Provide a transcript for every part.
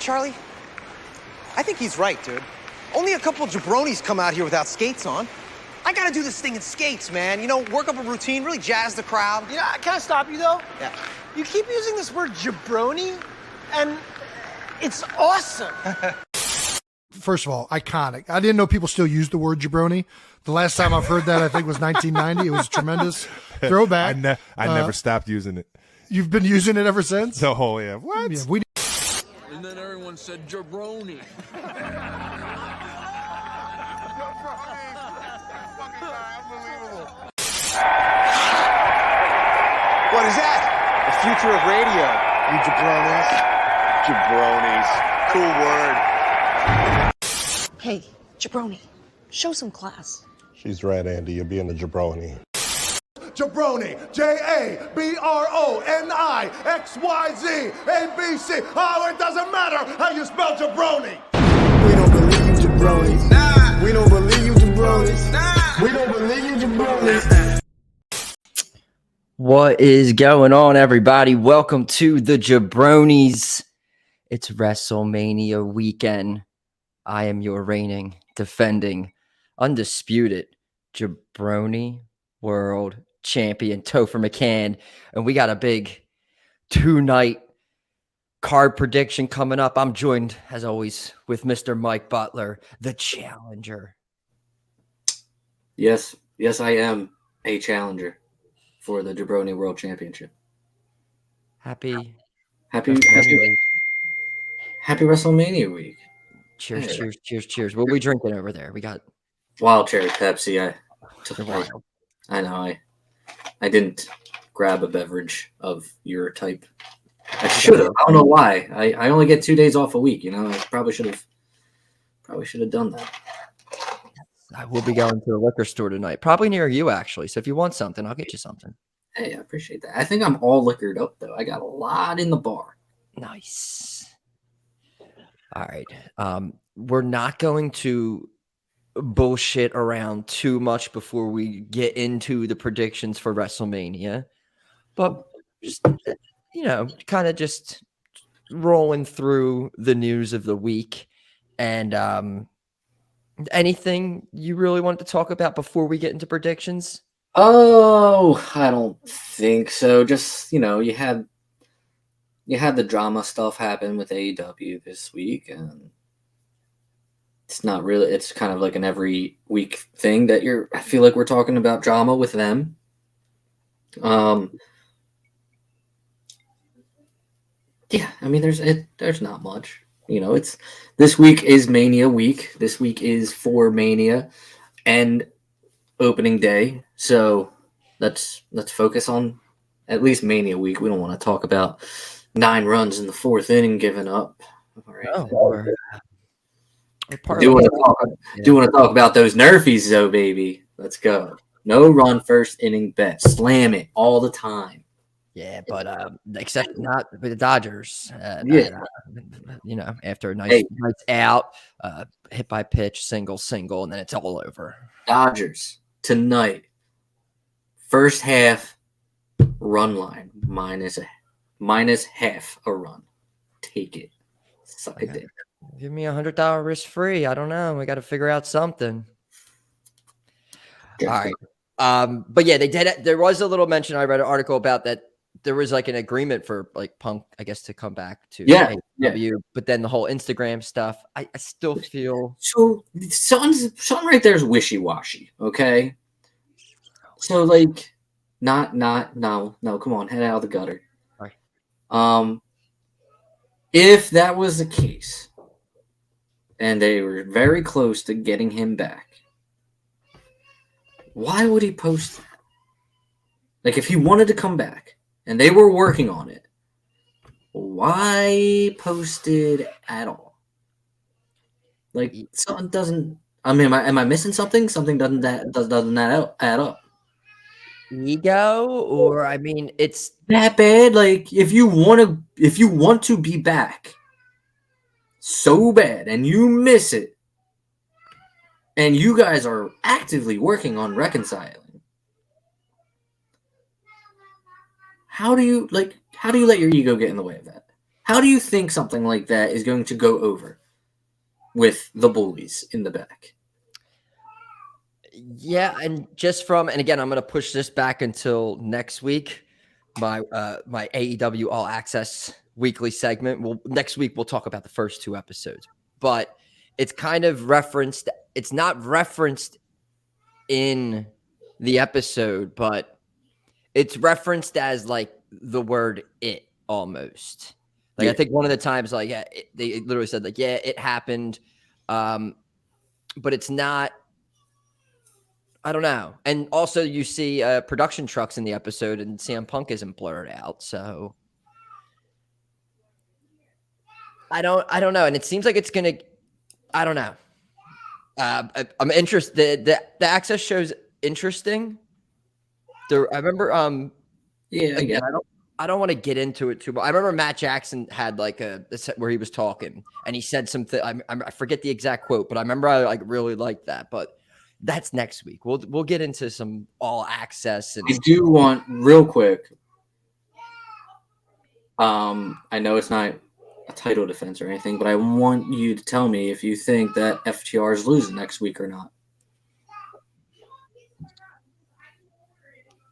Charlie? I think he's right, dude. Only a couple jabronis come out here without skates on. I gotta do this thing in skates, man. You know, work up a routine, really jazz the crowd. You know, can I stop you, though? Yeah. You keep using this word jabroni, and it's awesome. First of all, iconic. I didn't know people still use the word jabroni. The last time I've heard that, I think, was 1990. It was a tremendous throwback. I never stopped using it. You've been using it ever since? Oh, yeah. What? Yeah, And then everyone said jabroni. What is that? The future of radio, you jabronis. Jabroni's. Cool word. Hey, jabroni, show some class. She's right, Andy. You're being a jabroni. jaBROni, jaBROni, ABC. Oh, it doesn't matter how you spell jabroni. We don't believe you jabronis. Nah. We don't believe you jabronis. Nah. We don't believe you jabronis. What is going on, everybody? Welcome to the jaBROnis. It's Wrestlemania weekend. I am your reigning, defending, undisputed jaBROni World Champion, Topher McCann. And we got a big two-night card prediction coming up. I'm joined, as always, with Mr. Mike Butler, the challenger. Yes, I am a challenger for the jaBROni World Championship. Happy WrestleMania week. Cheers. What are we drinking over there? We got wild cherry Pepsi. I know. I didn't grab a beverage of your type. I should have. I don't know why. I only get 2 days off a week. You know, I probably should have done that. I will be going to a liquor store tonight, probably near you, actually. So if you want something, I'll get you something. Hey, I appreciate that. I think I'm all liquored up, though. I got a lot in the bar. Nice. All right. We're not going to bullshit around too much before we get into the predictions for WrestleMania. But just, kind of just rolling through the news of the week. And anything you really wanted to talk about before we get into predictions? Oh, I don't think so. Just, you had the drama stuff happen with AEW this week, and it's kind of like an every week thing that I feel like we're talking about drama with them. Yeah, I mean, there's not much. This week is Mania week. This week is for Mania and opening day. So let's focus on at least Mania week. We don't want to talk about 9 runs in the 4th inning given up. All right. Do want to talk about those Nerfies though, baby. Let's go. No run first inning bet. Slam it all the time. Yeah, but except not with the Dodgers. After a nights out, hit by pitch, single, and then it's all over. Dodgers tonight. First half run line minus half a run. Take it. Suck it in. Give me $100 risk free. I don't know. We got to figure out something. All right. But yeah, they did. There was a little mention. I read an article about that. There was like an agreement for like Punk, I guess, to come back to AEW, but then the whole Instagram stuff, I still feel so something right there is wishy-washy. Okay. So like no, come on, head out of the gutter. All right. If that was the case and they were very close to getting him back, why would he post that? Like if he wanted to come back and they were working on it, why post it at all? Like something doesn't. I mean, am I missing something? Something doesn't add up. Ego, or I mean, it's that bad. Like if you want to be back so bad and you miss it, and you guys are actively working on reconciling. How do you let your ego get in the way of that? How do you think something like that is going to go over with the bullies in the back? Yeah, and and again, I'm going to push this back until next week. My AEW All Access weekly segment. Well, next week we'll talk about the first 2 episodes, but it's kind of referenced. It's not referenced in the episode, but it's referenced as like the word "it" almost. Like, I think one of the times, like, they literally said, like, yeah, it happened, but it's not. I don't know. And also, you see production trucks in the episode, and CM Punk isn't blurred out, so I don't know. And it seems like it's gonna. I don't know. I'm interested. The Access show's interesting. I remember. Yeah, Again, I don't want to get into it too much. I remember Matt Jackson had like a set where he was talking, and he said something. I forget the exact quote, but I remember I like really liked that. But that's next week. We'll get into some All Access. And I do want real quick. I know it's not a title defense or anything, but I want you to tell me if you think that FTR is losing next week or not.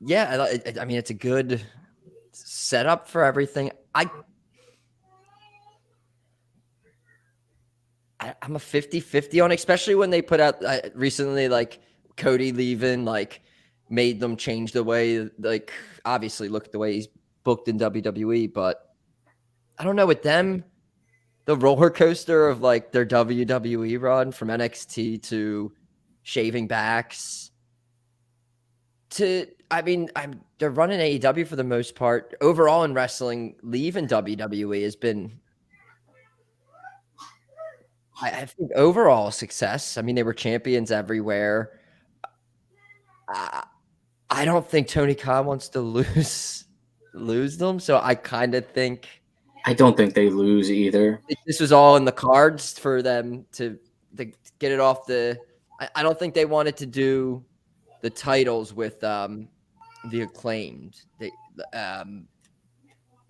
Yeah, I mean, it's a good setup for everything. I'm a 50-50 on, especially when they put out recently, like Cody leaving, like made them change the way, like obviously look at the way he's booked in WWE, but I don't know with them, the roller coaster of like their WWE run from NXT to shaving backs to, I mean, they're running AEW for the most part. Overall in wrestling, leaving WWE has been, I think, overall success. I mean, they were champions everywhere. I don't think Tony Khan wants to lose them, so I kind of think I don't think they lose either. this was all in the cards for them to get it off the. I don't think they wanted to do the titles with the Acclaimed.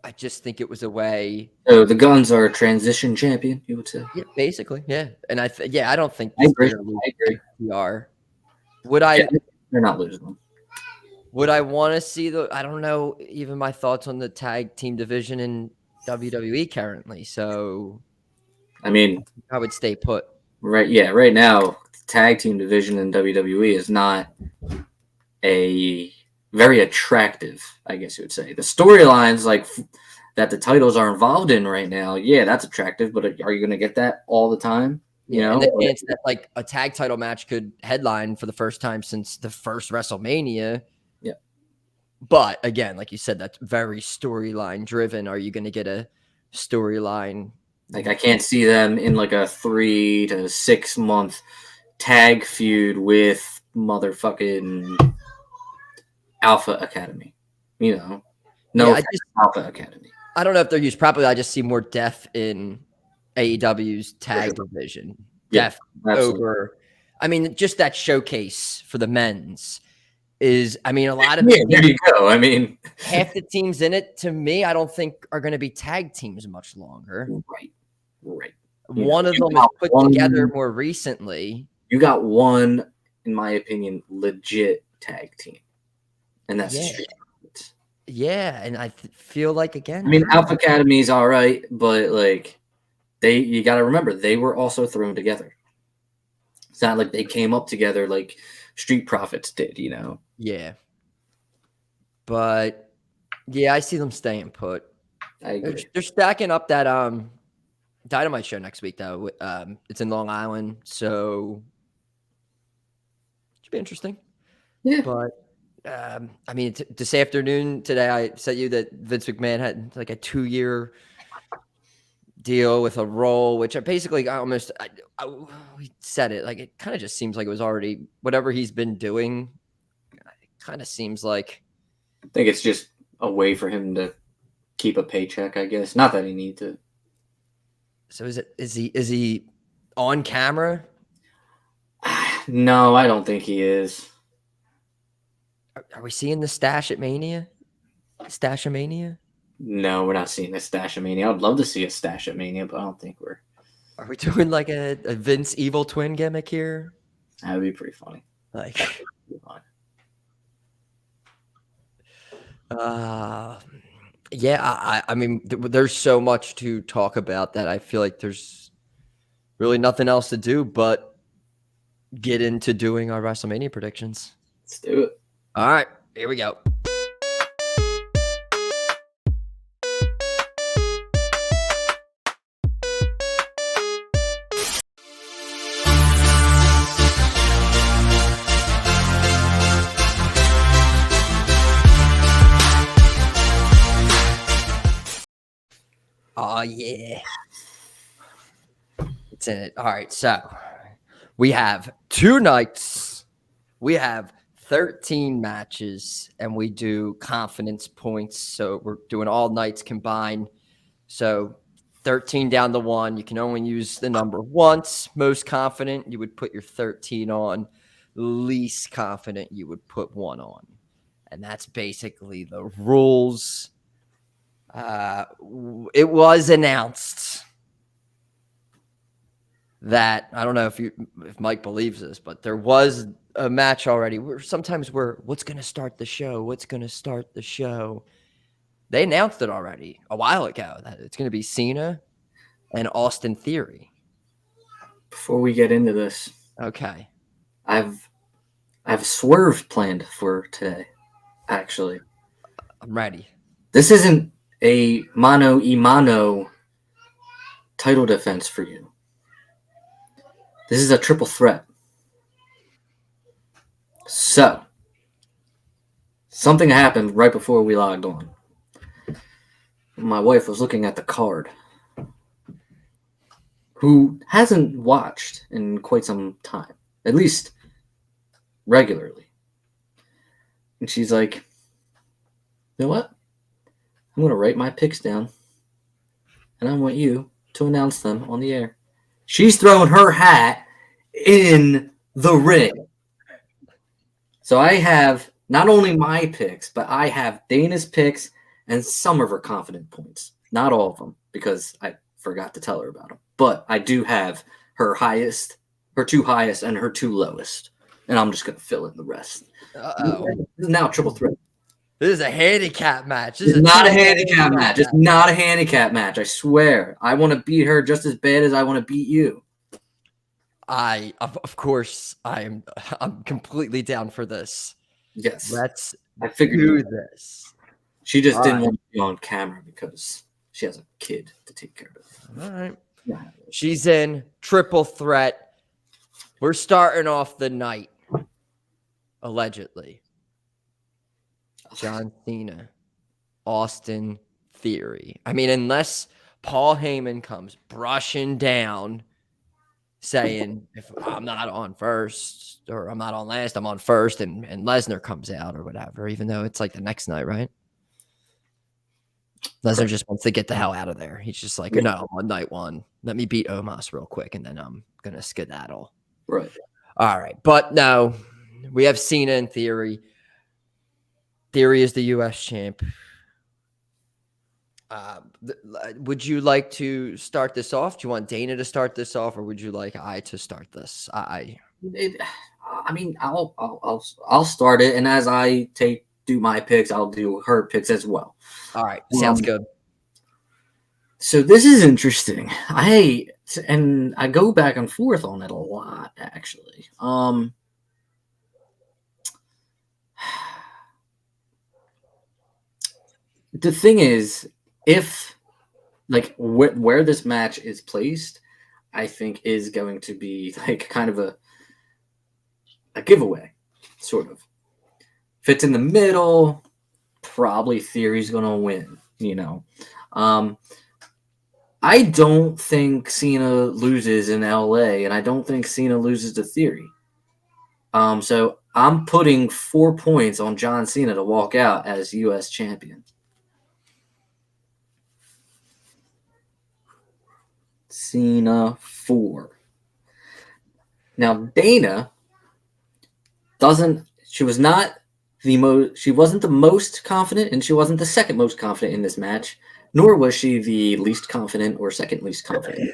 I just think it was a way. So the Guns are a transition champion, you would say. Yeah, basically, yeah. And I don't think I agree. FTR. Would I? Yeah, they're not losing them. Would I want to see I don't know, even my thoughts on the tag team division in WWE currently. So, I mean, I would stay put. Right. Yeah. Right now, the tag team division in WWE is not a very attractive, I guess you would say. The storylines like that the titles are involved in right now, yeah, that's attractive. But are you going to get that all the time? You know, and the chance that like a tag title match could headline for the first time since the first WrestleMania. Yeah. But again, like you said, that's very storyline driven. Are you going to get a storyline? Like, I can't see them in like a 3 to 6 month tag feud with motherfucking Alpha Academy. You know, no Alpha Academy. I don't know if they're used properly. I just see more depth in AEW's tag division. Depth over. I mean, just that showcase for the men's is, I mean, a lot of there you go. I mean, half the teams in it, to me, I don't think are going to be tag teams much longer. Right. One of them is put together more recently. You got one, in my opinion, legit tag team, and that's Street Profits. Yeah, and I feel like, again, I mean, Alpha Academy is all right, but like you got to remember they were also thrown together. It's not like they came up together like Street Profits did, you know. Yeah, but yeah, I see them staying put. I agree. They're stacking up that Dynamite show next week though. It's in Long Island, so it should be interesting. Yeah, but I mean, this afternoon today, I sent you that Vince McMahon had like a 2-year deal with a role, which I basically almost we said it like it kind of just seems like it was already whatever he's been doing. It kind of seems like I think it's just a way for him to keep a paycheck, I guess. Not that he needs it. So is he on camera? No, I don't think he is. Are we seeing the stash at Mania? Stash-a-mania? No, we're not seeing a Stash of Mania. I'd love to see a Stash of Mania, but I don't think we're. Are we doing like a Vince evil twin gimmick here? That would be pretty funny. Like, yeah, I mean, there's so much to talk about that I feel like there's really nothing else to do but get into doing our WrestleMania predictions. Let's do it. All right, here we go. Oh, yeah. It's in it. All right, so we have 2 nights. We have 13 matches, and we do confidence points. So we're doing all nights combined. So 13 down to 1. You can only use the number once. Most confident, you would put your 13 on. Least confident, you would put 1 on. And that's basically the rules. It was announced that, I don't know if Mike believes this, but there was a match already. Sometimes what's going to start the show? What's going to start the show? They announced it already a while ago that it's going to be Cena and Austin Theory. Before we get into this, okay, I've a swerve planned for today. Actually, I'm ready. This isn't a mano a mano title defense for you. This is a triple threat. So, something happened right before we logged on. My wife was looking at the card, who hasn't watched in quite some time, at least regularly. And she's like, you know what? I'm going to write my picks down, and I want you to announce them on the air. She's throwing her hat in the ring. So I have not only my picks, but I have Dana's picks and some of her confident points. Not all of them, because I forgot to tell her about them. But I do have her highest, her 2 highest, and her 2 lowest. And I'm just going to fill in the rest. Uh-oh. This is now a triple threat. This is a handicap match. It's not a handicap match. It's not a handicap match. I swear. I want to beat her just as bad as I want to beat you. Of course, I'm completely down for this. Yes. I figured do this. She just didn't want to be on camera because she has a kid to take care of. All right. Yeah. She's in triple threat. We're starting off the night, allegedly. John Cena, Austin Theory. I mean, unless Paul Heyman comes brushing down saying, if I'm not on first or I'm not on last, I'm on first, and Lesnar comes out or whatever, even though it's like the next night, right? Lesnar just wants to get the hell out of there. He's just like, no, I'm on night 1. Let me beat Omos real quick, and then I'm going to skedaddle. Right. All right. But no, we have Cena and Theory. Theory is the U.S. champ. Would you like to start this off? Do you want Dana to start this off, or would you like I to start this? I mean, I'll start it, and as I do my picks, I'll do her picks as well. All right, sounds good. So this is interesting. I go back and forth on it a lot, actually. The thing is, if like where this match is placed, I think is going to be like kind of a giveaway, sort of. If it's in the middle, probably Theory's gonna win. You know, I don't think Cena loses in LA, and I don't think Cena loses to Theory. So I'm putting 4 points on John Cena to walk out as U.S. champion. Cena 4. Now Dana she was not She wasn't the most confident, and she wasn't the second most confident in this match, nor was she the least confident or second least confident.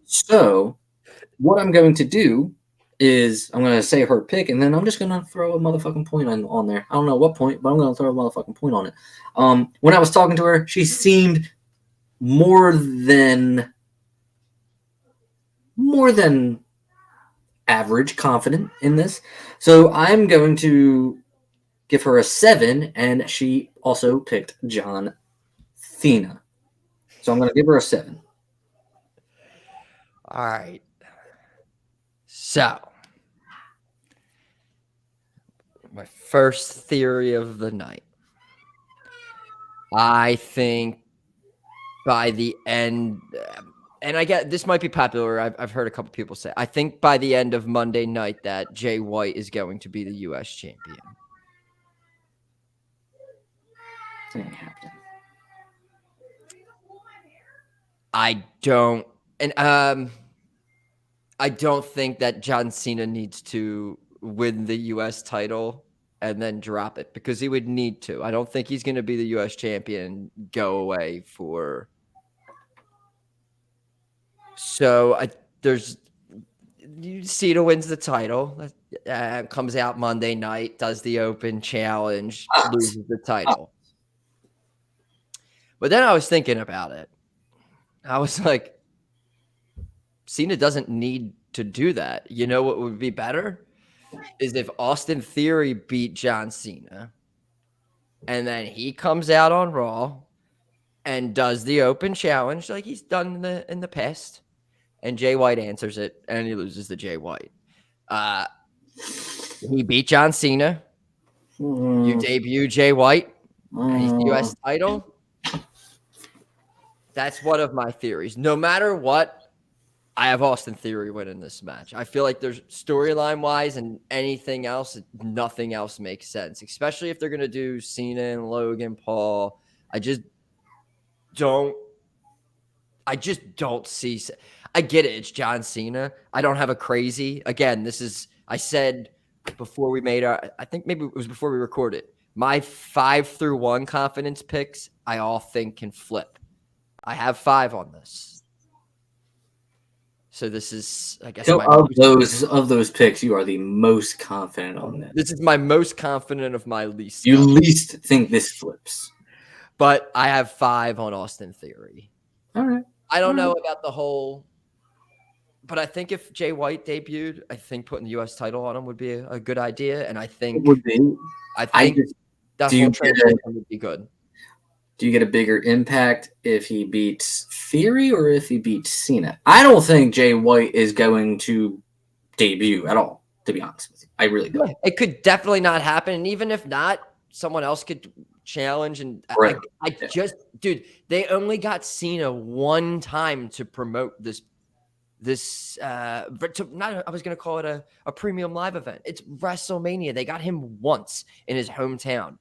So, what I'm going to do is I'm going to say her pick, and then I'm just going to throw a motherfucking point on there. I don't know what point, but I'm going to throw a motherfucking point on it. When I was talking to her, she seemed more than average confident in this. So I'm going to give her a 7, and she also picked John Cena. So I'm going to give her a 7. All right. So, my first theory of the night. I think by the end, and I get this might be popular. I've heard a couple people say. I think by the end of Monday night that Jay White is going to be the U.S. champion. It ain't happening. I don't think that John Cena needs to win the U.S. title and then drop it because he would need to. I don't think he's going to be the U.S. champion, go away for. So Cena wins the title, comes out Monday night, does the open challenge, loses the title. But then I was thinking about it. I was like, Cena doesn't need to do that. You know what would be better? Is if Austin Theory beat John Cena, and then he comes out on Raw and does the open challenge like he's done in the past, and Jay White answers it, and he loses to Jay White. He beat John Cena. You debut Jay White, and he's the U.S. title. That's one of my theories. No matter what, I have Austin Theory winning this match. I feel like there's storyline-wise and anything else, nothing else makes sense, especially if they're going to do Cena and Logan Paul. I just don't see. I get it. It's John Cena. I don't have a crazy. Again, I said before we made I think maybe it was before we recorded. My 5 through 1 confidence picks, I all think can flip. I have 5 on this. So this is, I guess, so of those picks, you are the most confident on that. This is my most confident of my least. You least think this flips, but I have 5 on Austin Theory. All right. I don't know about the whole, but I think if Jay White debuted, I think putting the U.S. title on him would be a good idea, and I think it would be. I think that whole transition would be good. Do you get a bigger impact if he beats Theory or if he beats Cena? I don't think Jay White is going to debut at all, to be honest with you. I really don't. It could definitely not happen. And even if not, someone else could challenge. And right. Dude, they only got Cena one time to promote this. I was going to call it a premium live event. It's WrestleMania. They got him once in his hometown.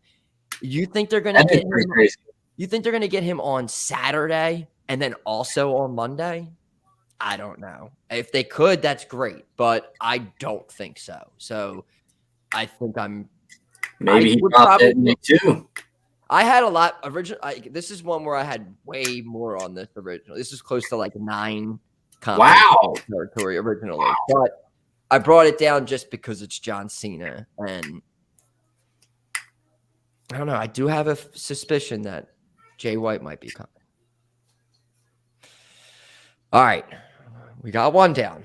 You think they're going to get him? Crazy. You think they're going to get him on Saturday and then also on Monday? I don't know. If they could, that's great, but I don't think so. So I think maybe he dropped it me too. I had a lot original. This is one where I had way more on this original. This is close to like 9 territory originally, but I brought it down just because it's John Cena, and I don't know. I do have a suspicion that Jay White might be coming. All right. We got one down.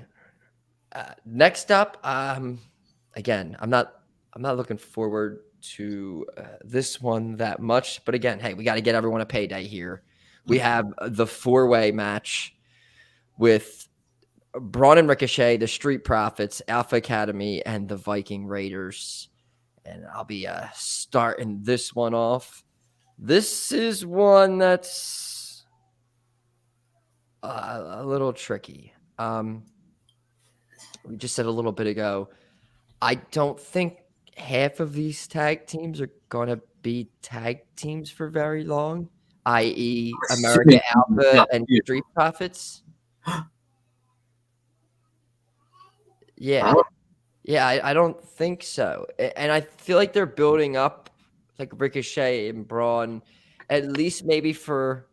Next up, again, I'm not looking forward to this one that much, but again, hey, we got to get everyone a payday here. We have the 4-way match with Braun and Ricochet, the Street Profits, Alpha Academy, and the Viking Raiders. And I'll be starting this one off. This is one that's a little tricky. We just said a little bit ago, I don't think half of these tag teams are going to be tag teams for very long, i.e. America Alpha and Street Profits. Yeah. Yeah, I don't think so. And I feel like they're building up like Ricochet and Braun, at least maybe for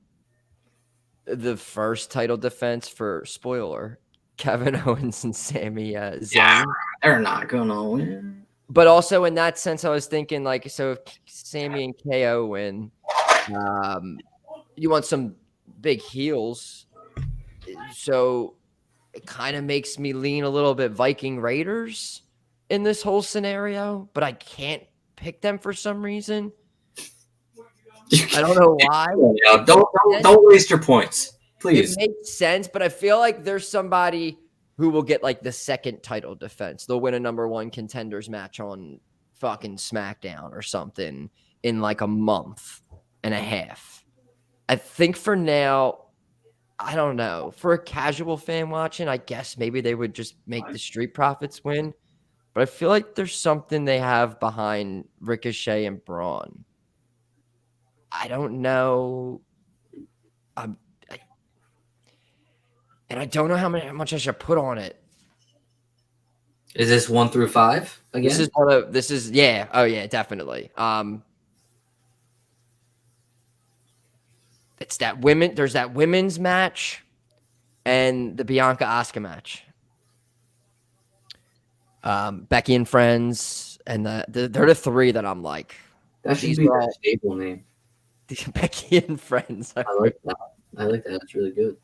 the first title defense for spoiler, Kevin Owens and Sami Zayn. They're not gonna win. But also in that sense, I was thinking like, so if Sami and KO win, you want some big heels. So it kind of makes me lean a little bit Viking Raiders in this whole scenario, but I can't pick them for some reason. I don't know why. Yeah, don't waste your points, please. It makes sense, but I feel like there's somebody who will get like the second title defense. They'll win a number one contenders match on fucking SmackDown or something in like a month and a half. I think for now, I don't know. For a casual fan watching, I guess maybe they would just make the Street Profits win. But I feel like there's something they have behind Ricochet and Braun. I don't know. And I don't know how much I should put on it. Is this 1 through 5 again? This is yeah. Oh yeah, definitely. It's that women. There's that women's match, and the Bianca Asuka match. Becky and Friends, and they're the three that I'm like. That should be a stable name. Becky and Friends. I like that. I like that. It's really good.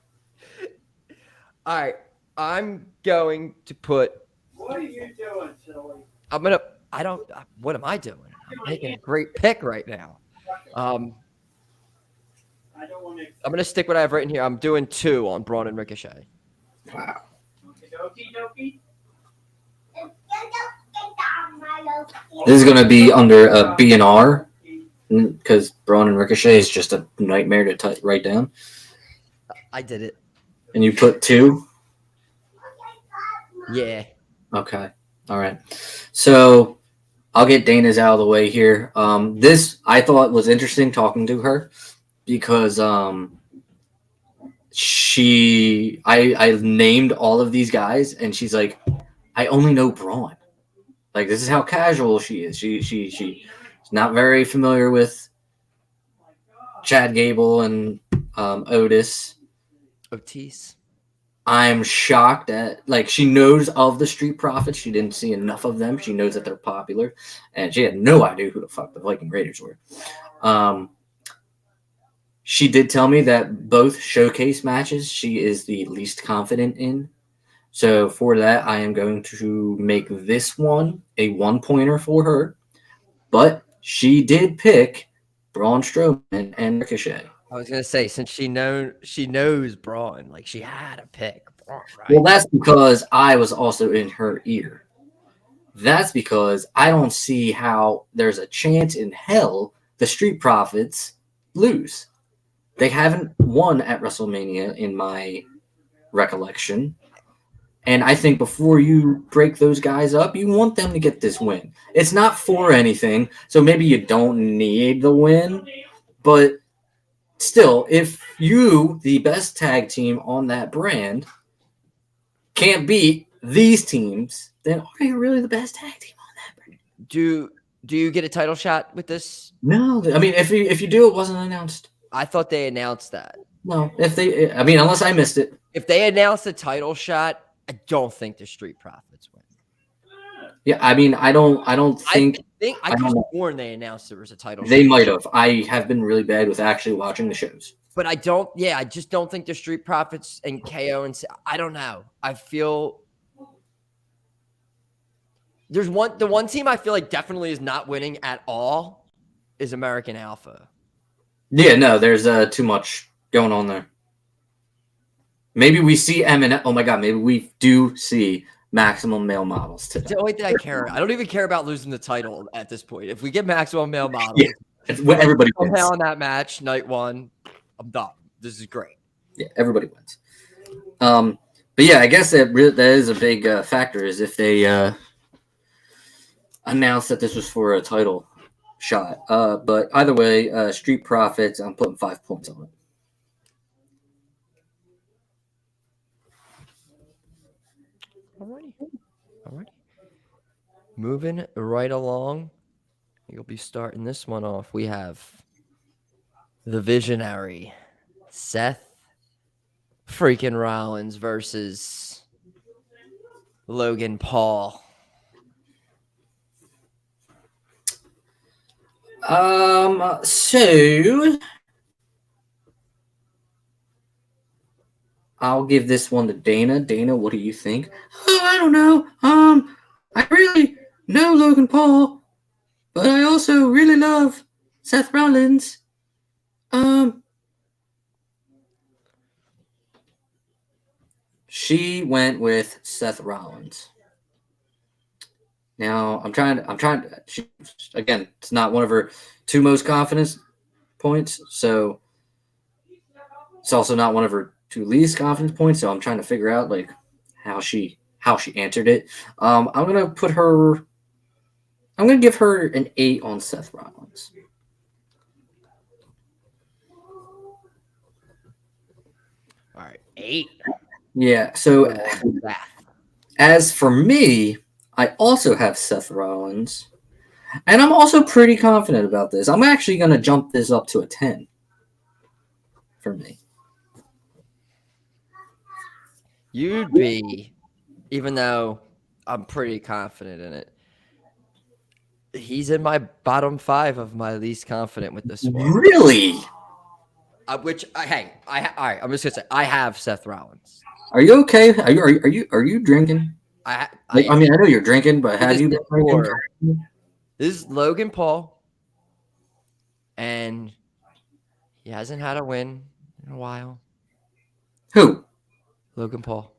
All right, I'm going to put. What are you doing, silly? What am I doing? I'm making a great pick right now. I'm going to stick what I have written here. I'm doing 2 on Braun and Ricochet. Wow. This is going to be under a B&R because Braun and Ricochet is just a nightmare to write down. I did it. And you put 2? Yeah. Okay. All right. So I'll get Dana's out of the way here. This I thought was interesting talking to her because I named all of these guys and she's like, I only know Braun. Like this is how casual she is. She's not very familiar with Chad Gable and Otis. I'm shocked at she knows of the Street Profits. She didn't see enough of them. She knows that they're popular, and she had no idea who the fuck the Viking Raiders were. She did tell me that both showcase matches she is the least confident in. So for that, I am going to make this one a 1-pointer for her. But she did pick Braun Strowman and Ricochet. I was gonna say since she knows Braun, like she had to pick Braun, right? Well, that's because I was also in her ear. That's because I don't see how there's a chance in hell the Street Profits lose. They haven't won at WrestleMania in my recollection. And I think before you break those guys up, you want them to get this win. It's not for anything, so maybe you don't need the win, but still, if you, the best tag team on that brand, can't beat these teams, then are you really the best tag team on that brand? Do you get a title shot with this? No, I mean, if you do, it wasn't announced. I thought they announced that. No, unless I missed it. If they announced a title shot, I don't think the Street Profits win. Yeah, I mean, I don't think. I could have sworn they announced there was a title shot. They might have. I have been really bad with actually watching the shows. But I just don't think the Street Profits and KO and I don't know. I feel the one team I feel like definitely is not winning at all is American Alpha. Yeah, no, there's too much going on there. Maybe we see M&M. Oh my God, maybe we do see Maximum Male Models today. That's the only thing I care. I don't even care about losing the title at this point. If we get Maximum Male Models, yeah, it's what everybody wins. Somehow in that match, night 1, I'm done. This is great. Yeah, everybody wins. But yeah, I guess that is a big factor is if they announce that this was for a title shot. But either way, Street Profits, I'm putting 5 points on it. Alrighty. moving right along. You'll be starting this one off. We have the visionary Seth freaking Rollins versus Logan Paul. So I'll give this one to Dana. Dana, what do you think? Oh, I don't know. I really know Logan Paul, but I also really love Seth Rollins. She went with Seth Rollins. Now I'm trying. Again, it's not one of her two most confidence points, so it's also not one of her two least confidence points. So I'm trying to figure out like how she answered it. I'm gonna give her an 8 on Seth Rollins. All right, 8. Yeah. So as for me, I also have Seth Rollins, and I'm also pretty confident about this. I'm actually going to jump this up to a 10 for me. You'd be, even though I'm pretty confident in it, he's in my bottom 5 of my least confident with this one. Really? All right, I'm just gonna say I have Seth Rollins. Are you okay? Are you drinking? I mean, I know you're drinking, but have you been drinking? This is Logan Paul, and he hasn't had a win in a while. Who? Logan Paul.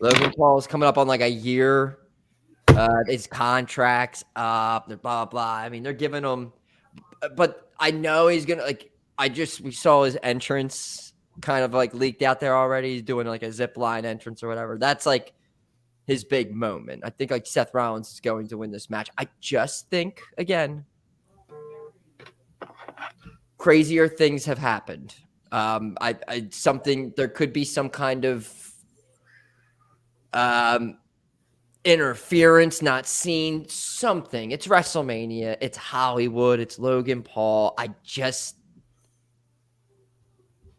Logan Paul is coming up on like a year. His contract's up. Blah blah. I mean, they're giving him, but I know he's gonna like. We saw his entrance kind of like leaked out there already. He's doing like a zip line entrance or whatever. That's like his big moment. I think like Seth Rollins is going to win this match. I just think again, crazier things have happened. There could be some kind of interference, not seen something. It's WrestleMania. It's Hollywood. It's Logan Paul.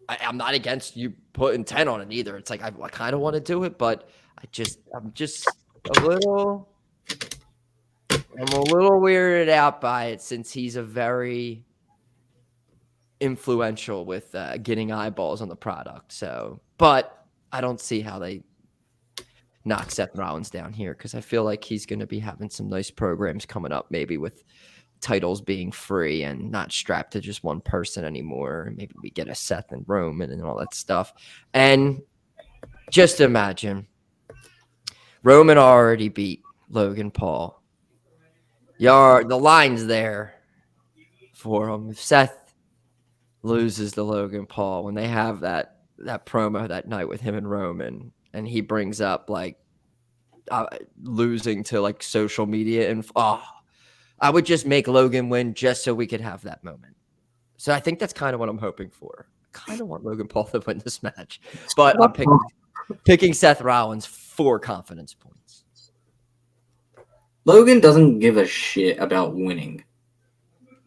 I'm not against you putting 10 on it either. It's like I kind of want to do it, but I'm just a little weirded out by it since he's a very influential with getting eyeballs on the product. So, but I don't see how they knock Seth Rollins down here because I feel like he's going to be having some nice programs coming up, maybe with titles being free and not strapped to just one person anymore. Maybe we get a Seth and Roman and all that stuff. And just imagine Roman already beat Logan Paul. The line's there for him. If Seth loses to Logan Paul, when they have that promo that night with him and Roman, and he brings up like losing to like social media and I would just make Logan win just so we could have that moment. So I think that's kind of what I'm hoping for. I kind of want Logan Paul to win this match, but I'm picking Seth Rollins for confidence points. Logan doesn't give a shit about winning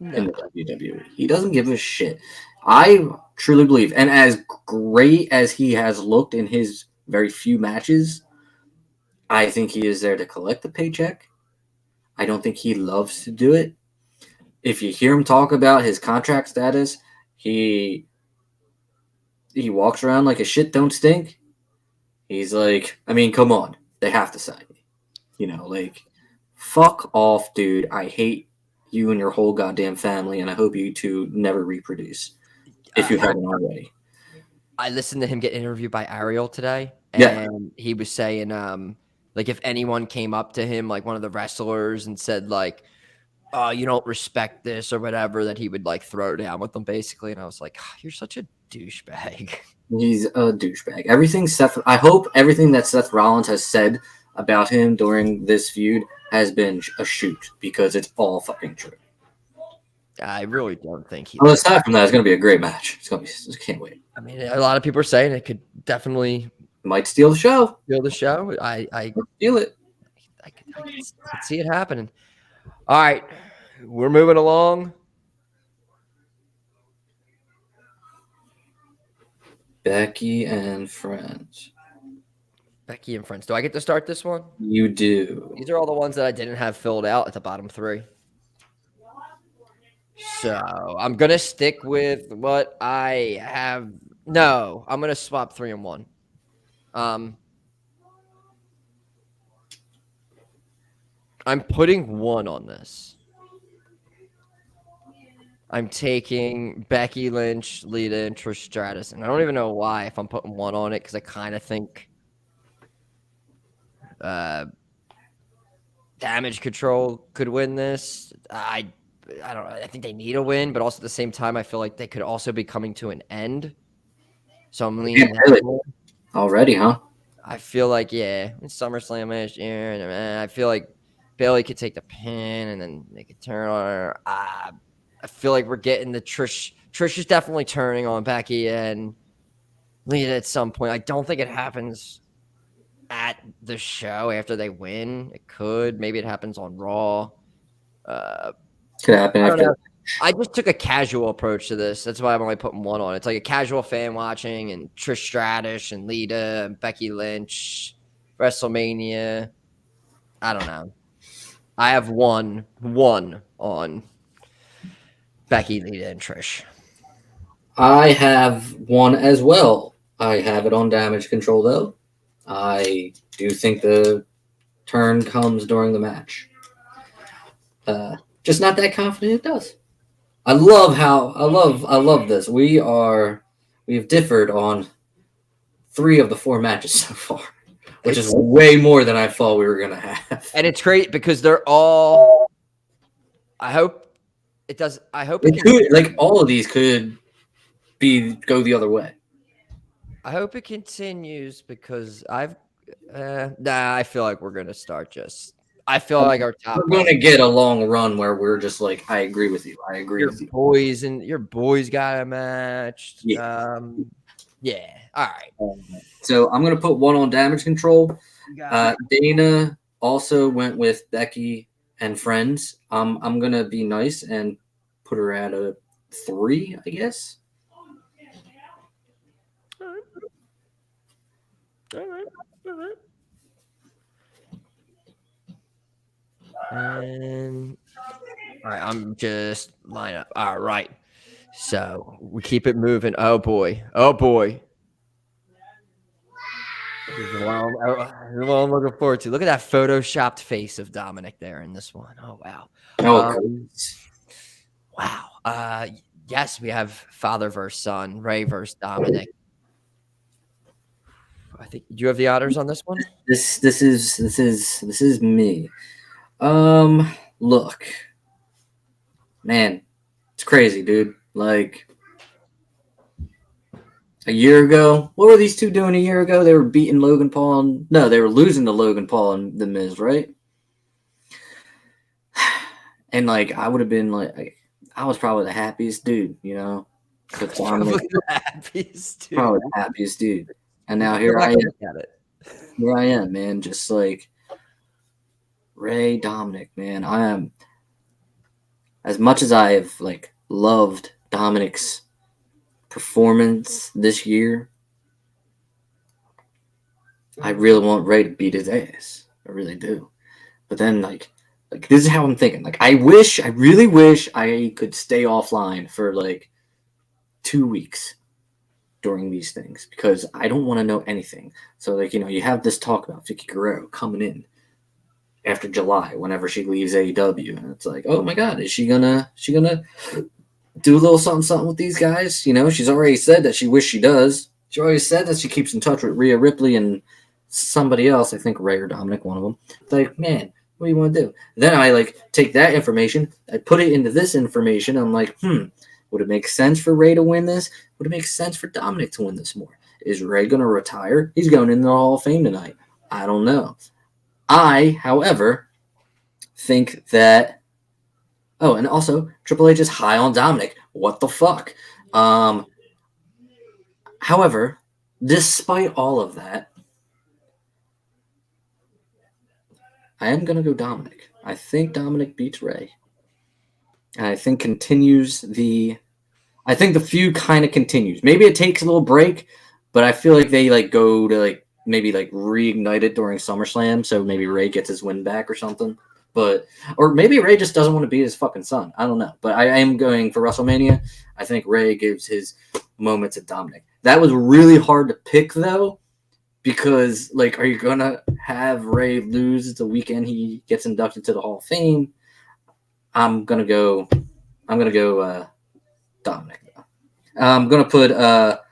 in the WWE. He doesn't give a shit. I truly believe, and as great as he has looked in his very few matches, I think he is there to collect the paycheck. I don't think he loves to do it. If you hear him talk about his contract status, he walks around like a shit don't stink. He's like, I mean, come on. They have to sign me. You know, like, fuck off, dude. I hate you and your whole goddamn family, and I hope you two never reproduce if you haven't already. I listened to him get interviewed by Ariel today, and he was saying, like, if anyone came up to him, like one of the wrestlers, and said, like, oh, you don't respect this or whatever, that he would, like, throw down with them, basically. And I was like, oh, you're such a douchebag. He's a douchebag. I hope everything that Seth Rollins has said about him during this feud has been a shoot, because it's all fucking true. I really don't think he. Well, aside from that, it's going to be a great match. I can't wait. I mean, a lot of people are saying it could definitely Might steal the show. Steal the show. I Steal it. I could see it happening. All right, we're moving along. Becky and friends. Becky and friends. Do I get to start this one? You do. These are all the ones that I didn't have filled out at the bottom 3. So I'm gonna stick with what I have. No, I'm gonna swap 3 and 1. I'm putting 1 on this. I'm taking Becky Lynch, Lita, and Trish Stratus. And I don't even know why if I'm putting 1 on it, because I kind of think Damage Control could win this. I don't know. I think they need a win, but also at the same time, I feel like they could also be coming to an end. So I'm leaning that way. Already, huh? I feel like, in SummerSlam last year, and I feel like Bayley could take the pin and then they could turn on her. I feel like we're getting the Trish. Trish is definitely turning on Becky and Lita at some point. I don't think it happens at the show after they win. It could. Maybe it happens on Raw. Could happen after. I just took a casual approach to this. That's why I'm only putting 1 on. It's like a casual fan watching, and Trish Stratus and Lita and Becky Lynch, WrestleMania. I don't know. I have one on Becky, Lita, and Trish. I have 1 as well. I have it on Damage Control, though. I do think the turn comes during the match. Just not that confident it does. I love this. We've differed on 3 of the 4 matches so far, which is way more than I thought we were gonna have. And it's great because they're all. I hope it does. I hope it could, like, all of these could go the other way. I hope it continues because I feel like we're gonna start just. I feel like our top. We're gonna get a long run where we're just like, I agree with you. I agree with you. Your boys got a match. Yeah. All right. So I'm gonna put 1 on Damage Control. Dana also went with Becky and friends. I'm gonna be nice and put her at a 3, I guess. All right. And all right, I'm just line up. All right. So we keep it moving. Oh boy. This is what I'm looking forward to. Look at that photoshopped face of Dominic there in this one. Oh wow. Wow. Yes, we have father versus son, Ray versus Dominic. I think you have the honors on this one. This is me. Look, man, it's crazy, dude. Like a year ago, what were these 2 doing a year ago? They were beating Logan Paul they were losing to Logan Paul and The Miz, right? And like, I would have been like, I was probably the happiest dude, you know? Probably the happiest dude. Probably the happiest dude. And now here I am. Here I am, man. Just like Ray, Dominic, man. I am, as much as I have like loved Dominic's performance this year, I really want Ray to beat his ass. I really do. But then like this is how I'm thinking. Like I really wish I could stay offline for like 2 weeks during these things because I don't want to know anything. So like, you know, you have this talk about Vicky Guerrero coming in after July whenever she leaves AEW, and it's like, oh my God, is she gonna do a little something with these guys? You know, she's already said that she wishes she does. She already said that she keeps in touch with Rhea Ripley and somebody else, I think Ray or Dominic, one of them. It's like, man, what do you want to do? Then I like take that information, I put it into this information. I'm like, would it make sense for Ray to win this? Would it make sense for Dominic to win this more? Is Ray going to retire? He's going in the Hall of Fame tonight. I don't know. I, however, think that. Oh, and also Triple H is high on Dominic. What the fuck? However, despite all of that, I am gonna go Dominic. I think Dominic beats Ray. And I think continues the. I think the feud kind of continues. Maybe it takes a little break, but I feel like they like go to like maybe like reignite it during SummerSlam, so maybe Ray gets his win back or something. But or maybe Ray just doesn't want to beat his fucking son. I don't know. But I am going for WrestleMania. I think Ray gives his moments at Dominic. That was really hard to pick though, because like, are you gonna have Ray lose the weekend he gets inducted to the Hall of Fame? I'm gonna go Dominic. I'm gonna put fuck.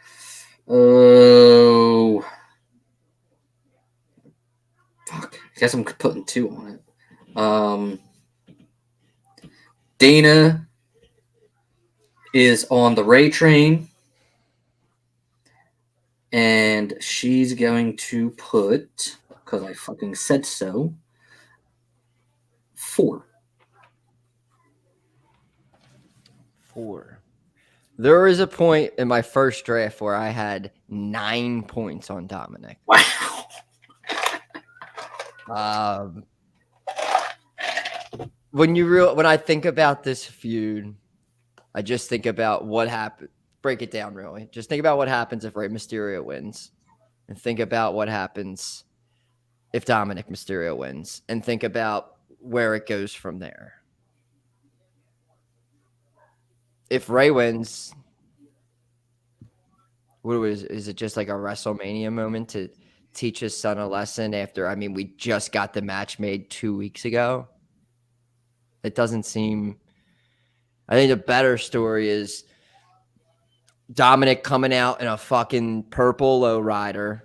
I guess I'm putting 2 on it. Dana is on the Ray train, and she's going to put, because I fucking said so, 4. 4. There was a point in my first draft where I had 9 points on Dominic. Wow. When I think about this feud, I just think about what happened. Break it down, really. Just think about what happens if Rey Mysterio wins, and think about what happens if Dominic Mysterio wins, and think about where it goes from there. If Rey wins, is it just like a WrestleMania moment to teach his son a lesson after, I mean, we just got the match made 2 weeks ago? It doesn't seem. I think the better story is Dominic coming out in a fucking purple lowrider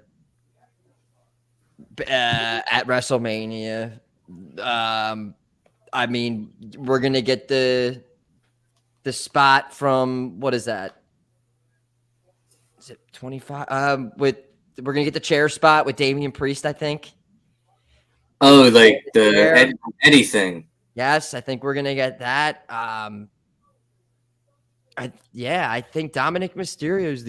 at WrestleMania. I mean, we're gonna get the spot from, what is that? Is it 25? We're gonna get the chair spot with Damian Priest, I think. Oh, like the Eddie thing. Yes, I think we're gonna get that. I think Dominic Mysterio is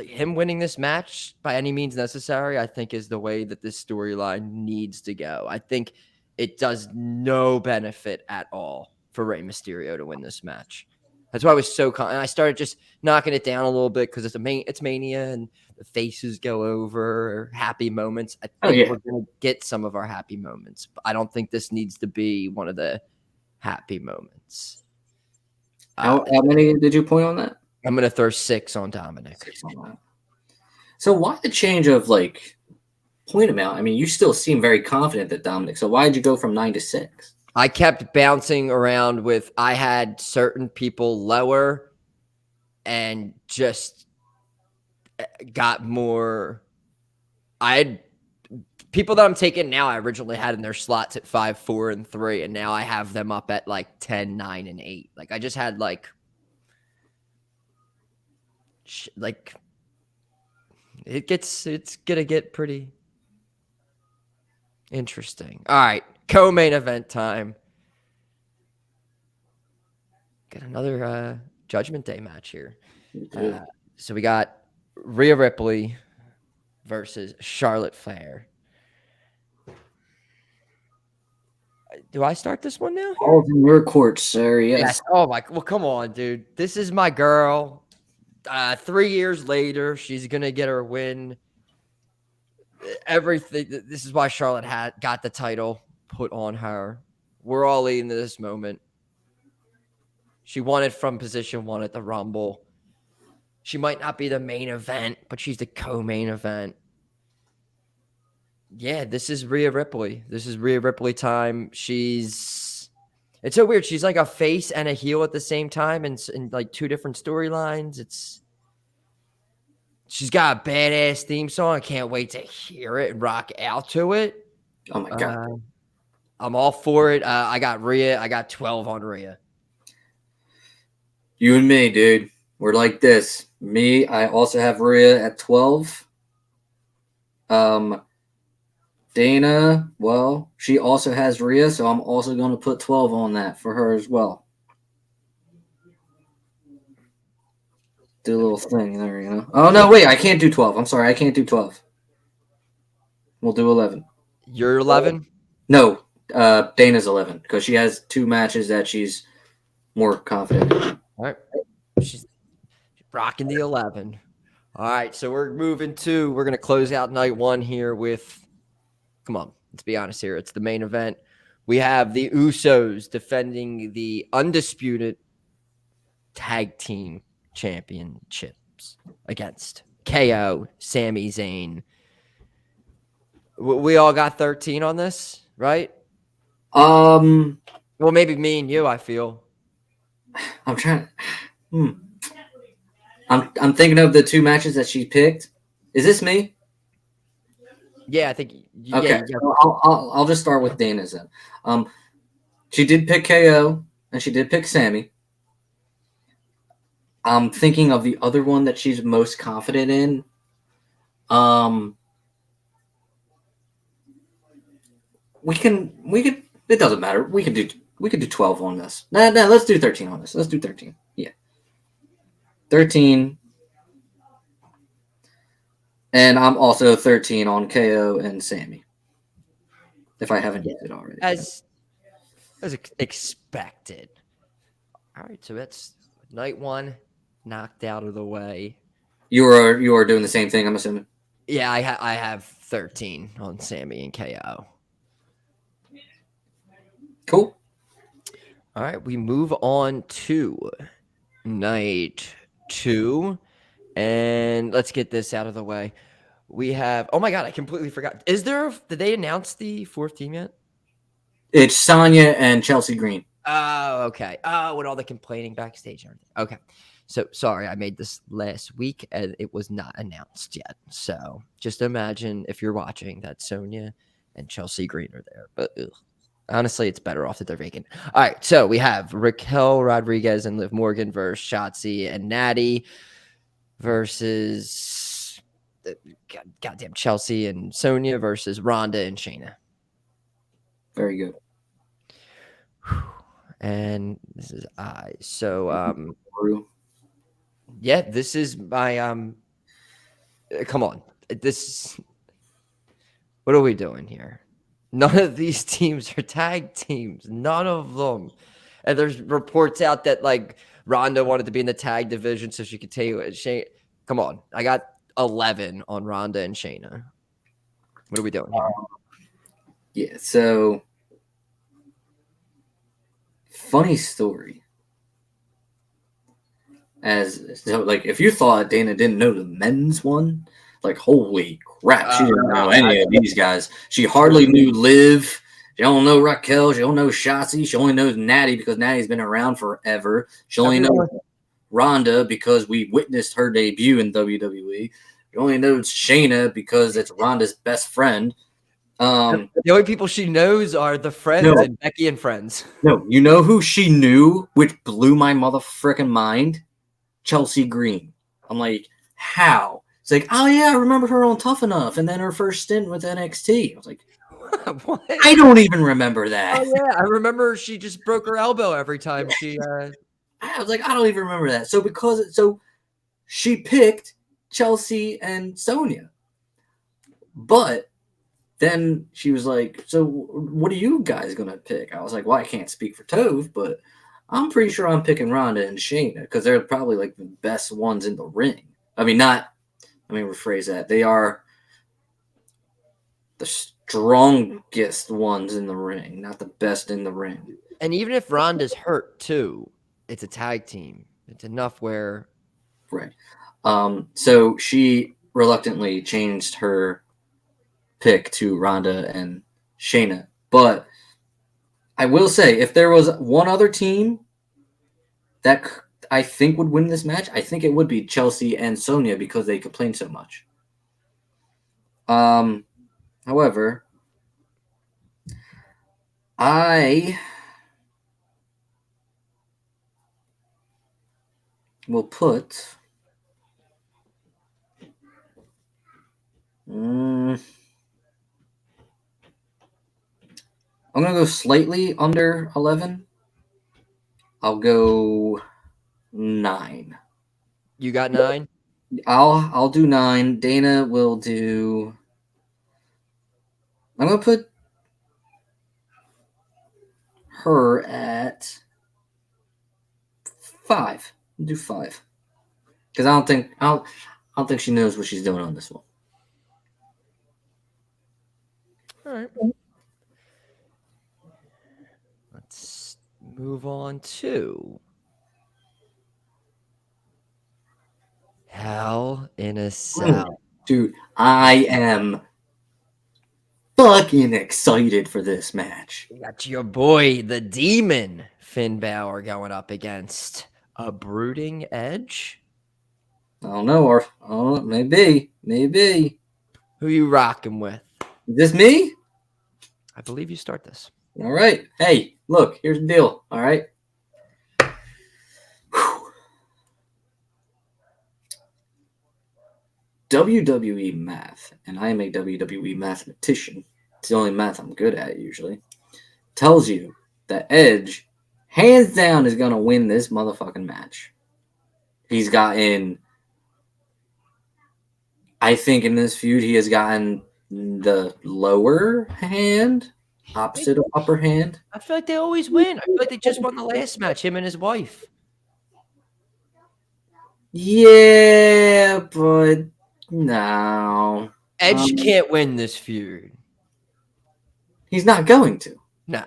him winning this match by any means necessary, I think, is the way that this storyline needs to go. I think it does no benefit at all for Rey Mysterio to win this match. That's why I was so and I started just knocking it down a little bit because it's Mania and the faces go over, happy moments. I think we're going to get some of our happy moments, but I don't think this needs to be one of the happy moments. How many did you point on that? I'm going to throw 6 on Dominic. 6 on that. So why the change of like point amount? I mean, you still seem very confident that Dominic. So why did you go from 9 to 6? I kept bouncing around with, I had certain people lower and just got more. I had people that I'm taking now, I originally had in their slots at 5, 4, and 3, and now I have them up at like 10, 9, and 8. Like I just had like it's gonna get pretty interesting. All right, co-main event time. Got another Judgment Day match here. So we got Rhea Ripley versus Charlotte Flair. Do I start this one now? All in your court, sir. Yes. Oh my! Well, come on, dude. This is my girl. 3 years later, she's gonna get her win. Everything. This is why Charlotte got the title put on her. We're all leading to this moment. She won it from position 1 at the Rumble. She might not be the main event, but she's the co-main event. Yeah, this is Rhea Ripley. This is Rhea Ripley time. It's so weird. She's like a face and a heel at the same time, and in like 2 different storylines. She's got a badass theme song. I can't wait to hear it and rock out to it. Oh my god, I'm all for it. I got Rhea. I got 12 on Rhea. You and me, dude. We're like this. Me, I also have Rhea at 12. Dana, well, she also has Rhea, so I'm also going to put 12 on that for her as well. Do a little thing there, you know. Oh, no, wait, I can't do 12. I'm sorry, I can't do 12. We'll do 11. You're 11? No, Dana's 11 because she has 2 matches that she's more confident in. All right. She's rocking the 11. All right. So we're going to close out night 1 here with, come on, let's be honest here. It's the main event. We have the Usos defending the undisputed tag team championships against KO, Sami Zayn. We all got 13 on this, right? Well, maybe me and you, I feel. I'm trying. I'm thinking of the 2 matches that she picked. Is this me? Yeah, I think. Okay, so I'll just start with Dana's then. She did pick KO and she did pick Sammy. I'm thinking of the other one that she's most confident in. We could. It doesn't matter. We could do 12 on this. No, let's do 13 on this. Let's do 13. Yeah, 13. And I'm also 13 on KO and Sammy. If I haven't used it already. As expected. All right, so that's night 1 knocked out of the way. You are doing the same thing, I'm assuming. Yeah, I have 13 on Sammy and KO. Cool. All right, we move on to night 2, and let's get this out of the way. We have, oh my God, I completely forgot. Did they announce the 4th team yet? It's Sonya and Chelsea Green. Oh, okay. Oh, with all the complaining backstage and everything. Okay. So sorry, I made this last week and it was not announced yet. So just imagine if you're watching that Sonya and Chelsea Green are there. But honestly, it's better off that they're vacant. All right. So we have Raquel Rodriguez and Liv Morgan versus Shotzi and Natty versus goddamn Chelsea and Sonya versus Ronda and Shayna. Very good. And this is so yeah, this is my come on. What are we doing here? None of these teams are tag teams. None of them. And there's reports out that like Ronda wanted to be in the tag division so she could tell you Shayna. Come on. I got 11 on Ronda and Shayna. What are we doing here? Yeah, so funny story. If you thought Dana didn't know the men's one, like holy crap, she didn't know any of these guys. She hardly knew Liv. She don't know Raquel. She don't know Shotzi. She only knows Natty because Natty's been around forever. She only knows Ronda because we witnessed her debut in WWE. She only knows Shayna because it's Ronda's best friend. The only people she knows are the friends and Becky and friends. No, you know who she knew, which blew my motherfucking mind? Chelsea Green. I'm like, how? It's like, oh yeah, I remember her on Tough Enough, and then her first stint with NXT. I was like, what? I don't even remember that. Oh yeah, I remember she just broke her elbow every time she. I was like, I don't even remember that. So she picked Chelsea and Sonya, but then she was like, so what are you guys going to pick? I was like, well, I can't speak for Tove, but I'm pretty sure I'm picking Ronda and Shayna because they're probably like the best ones in the ring. Let me rephrase that. They are the strongest ones in the ring, not the best in the ring. And even if Ronda's hurt too, it's a tag team. It's enough where. Right. So she reluctantly changed her pick to Ronda and Shayna. But I will say, if there was one other team that I think would win this match, I think it would be Chelsea and Sonya because they complain so much. However, I will put I'm going to go slightly under 11. I'll go 9. You got 9? I'll do 9. Dana will do. I'm going to put her at 5. Do 5 because I don't think she knows what she's doing on this one. All right. Let's move on to Hell in a Cell. Dude, I am fucking excited for this match. You got your boy, the Demon, Finn Balor, going up against a brooding Edge. I don't know, or maybe. Who you rocking with? Is this me? I believe you start this. All right. Hey, look, here's the deal. All right. WWE math, and I am a WWE mathematician. It's the only math I'm good at usually. Tells you that Edge, hands down, is going to win this motherfucking match. He's gotten, I think in this feud, he has gotten the lower hand, opposite of upper hand. I feel like they always win. I feel like they just won the last match, him and his wife. Yeah, but no. Edge can't win this feud. He's not going to. No.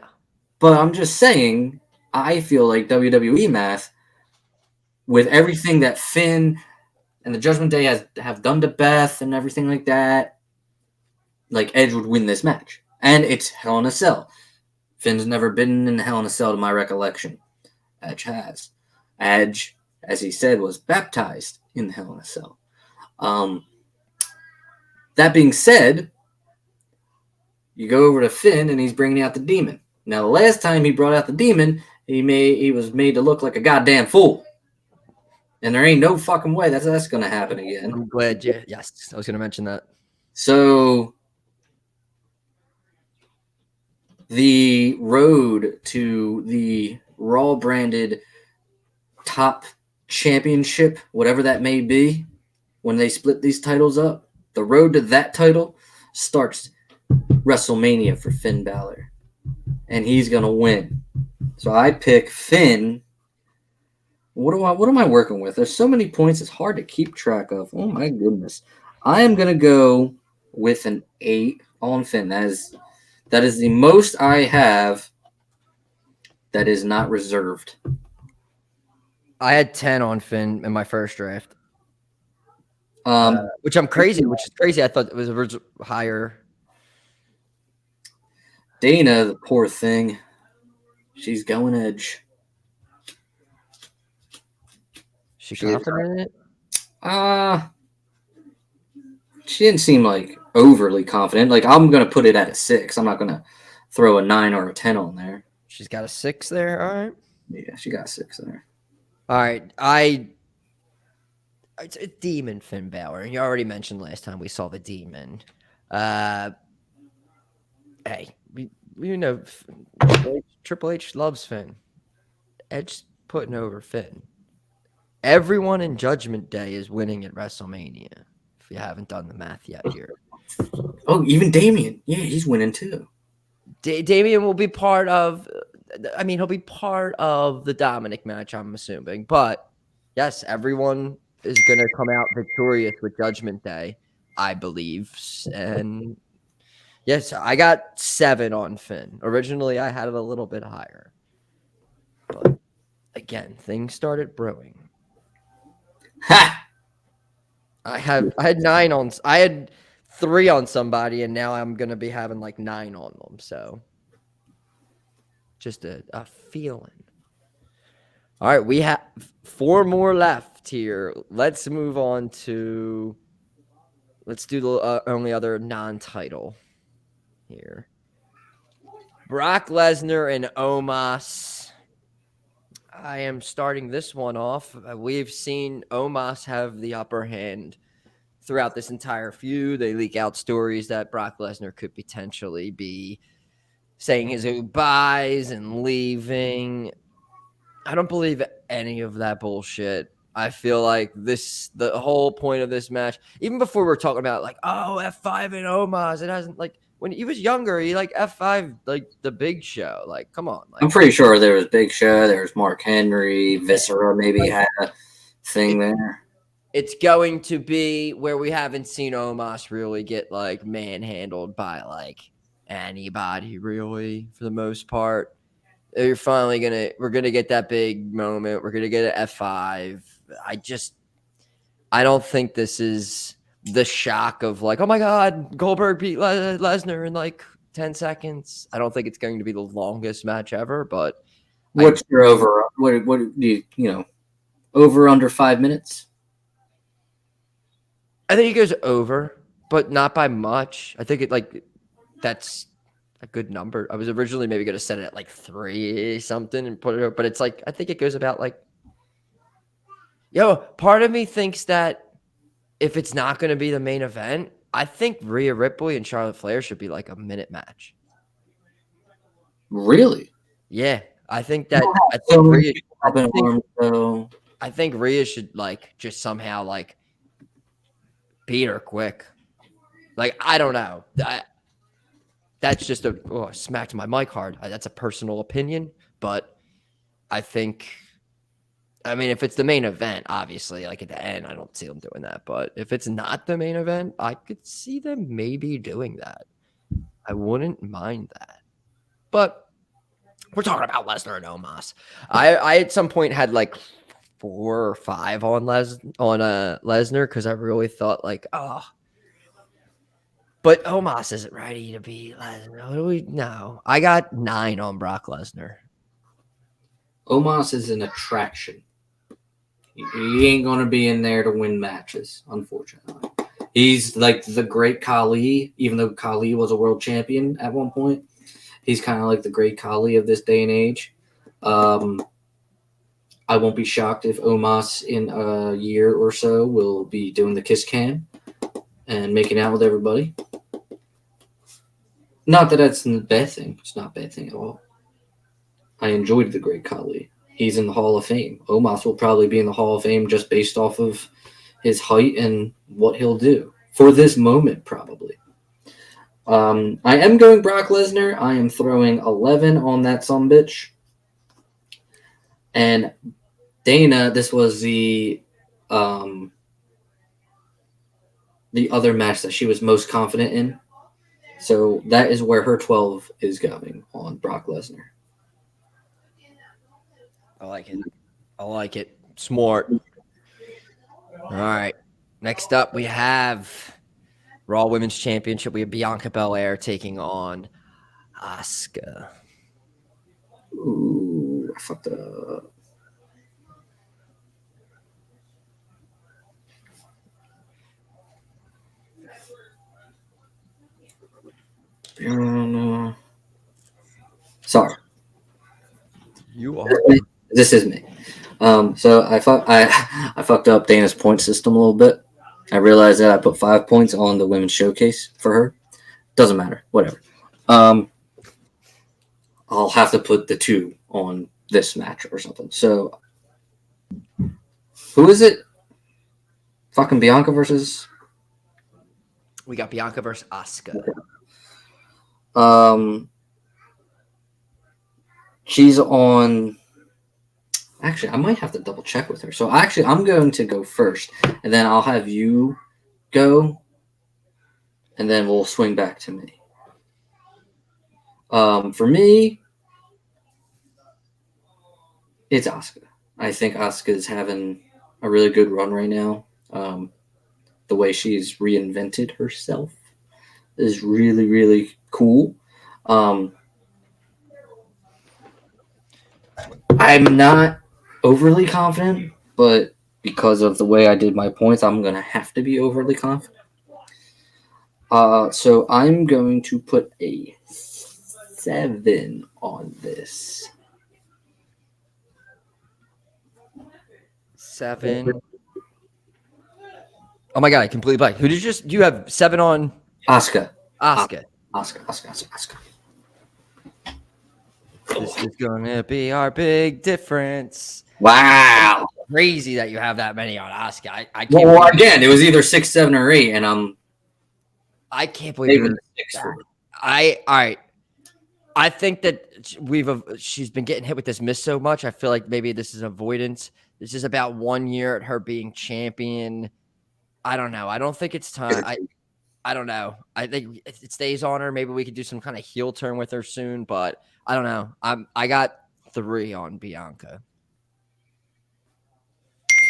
But I'm just saying, I feel like WWE math, with everything that Finn and the Judgment Day have done to Beth and everything like that, like Edge would win this match. And it's Hell in a Cell. Finn's never been in Hell in a Cell to my recollection. Edge has. Edge, as he said, was baptized in the Hell in a Cell. That being said, you go over to Finn and he's bringing out the Demon. Now, the last time he brought out the Demon, he was made to look like a goddamn fool. And there ain't no fucking way that's going to happen again. I'm glad you... Yes, I was going to mention that. So, the road to the Raw branded top championship, whatever that may be, when they split these titles up, the road to that title starts WrestleMania for Finn Balor. And he's going to win. So I pick Finn. What am I working with? There's so many points, it's hard to keep track of. Oh my goodness. I am going to go with an 8 on Finn. That is the most I have that is not reserved. I had 10 on Finn in my first draft. Which is crazy. I thought it was higher. Dana, the poor thing, she's going Edge. She confident in it? She didn't seem like overly confident. Like, I'm gonna put it at a 6. I'm not gonna throw a 9 or a 10 on there. She's got a 6 there. All right. Yeah, she got a 6 there. All right. It's a Demon Finn Balor. And you already mentioned last time we saw the Demon. Hey, we know Triple H loves Finn. Edge putting over Finn. Everyone in Judgment Day is winning at WrestleMania. If you haven't done the math yet here. Oh, even Damian. Yeah, he's winning too. Damian will be part of... he'll be part of the Dominic match, I'm assuming. But, yes, everyone is going to come out victorious with Judgment Day, I believe. And, yes, I got 7 on Finn. Originally, I had it a little bit higher. But, again, things started brewing. Ha! I had 9 on... I had 3 on somebody, and now I'm going to be having, 9 on them, so... Just a feeling. All right, we have 4 more left here. Let's move on to... Let's do the only other non-title here. Brock Lesnar and Omos. I am starting this one off. We've seen Omos have the upper hand throughout this entire feud. They leak out stories that Brock Lesnar could potentially be saying his goodbyes and leaving. I don't believe any of that bullshit. I feel like the whole point of this match, even before we're talking about F5 and Omos, it hasn't when he was younger, he like F5 like the Big Show. Like, come on. Like, I'm pretty sure there was Big Show, there was Mark Henry, Viscera maybe had a thing there. it's going to be where we haven't seen Omos really get like manhandled by like anybody really for the most part. We're gonna get that big moment. We're gonna get an F5. I don't think this is the shock of like, oh my God, Goldberg beat Lesnar in like 10 seconds. I don't think it's going to be the longest match ever, but what's your over? What do you over under 5 minutes? I think it goes over, but not by much. I think that's a good number. I was originally maybe going to set it at like 3 something and put it up, but it's like, I think it goes about like, part of me thinks that if it's not going to be the main event, I think Rhea Ripley and Charlotte Flair should be like a minute match. Really? Yeah. I think Rhea should like just somehow like beat her quick. Like, I don't know. That's just I smacked my mic hard. That's a personal opinion, but I think, if it's the main event, obviously, like at the end, I don't see them doing that. But if it's not the main event, I could see them maybe doing that. I wouldn't mind that. But we're talking about Lesnar and Omos. I at some point had like 4 or 5 on Lesnar because I really thought like, but Omos isn't ready to be Lesnar. No, I got 9 on Brock Lesnar. Omos is an attraction. He ain't going to be in there to win matches, unfortunately. He's like the great Khali, even though Khali was a world champion at one point. He's kind of like the great Khali of this day and age. I won't be shocked if Omos in a year or so will be doing the kiss cam and making out with everybody. Not that that's a bad thing. It's not a bad thing at all. I enjoyed the great Khali. He's in the Hall of Fame. Omos will probably be in the Hall of Fame just based off of his height and what he'll do for this moment, probably. I am going Brock Lesnar. I am throwing 11 on that sumbitch. And Dana, this was the other match that she was most confident in. So that is where her 12 is going on Brock Lesnar. I like it. Smart. All right. Next up, we have Raw Women's Championship. We have Bianca Belair taking on Asuka. Ooh, I fucked up. Sorry. You are. This is me. So I fucked up Dana's point system a little bit. I realized that I put 5 points on the women's showcase for her. Doesn't matter. Whatever. I'll have to put the 2 on this match or something. So who is it? Fucking Bianca versus. We got Bianca versus Asuka. She's on. Actually, I might have to double check with her. So actually, I'm going to go first, and then I'll have you go, and then we'll swing back to me. For me, it's Asuka. I think Asuka is having a really good run right now. The way she's reinvented herself is really, really cool. I'm not overly confident, but because of the way I did my points, I'm going to have to be overly confident. So I'm going to put a 7 on this. 7. Oh my God, I completely blanked. Who did you have 7 on? Asuka. Asuka. Asuka. This is gonna be our big difference. Wow. Crazy that you have that many on Asuka. I can't. Well, again, it was either 6, 7, or 8, and I can't believe All right. I think that she's been getting hit with this miss so much. I feel like maybe this is avoidance. This is about 1 year at her being champion. I don't know. I don't think it's time. I don't know. I think it stays on her. Maybe we could do some kind of heel turn with her soon, but I don't know. I got 3 on Bianca.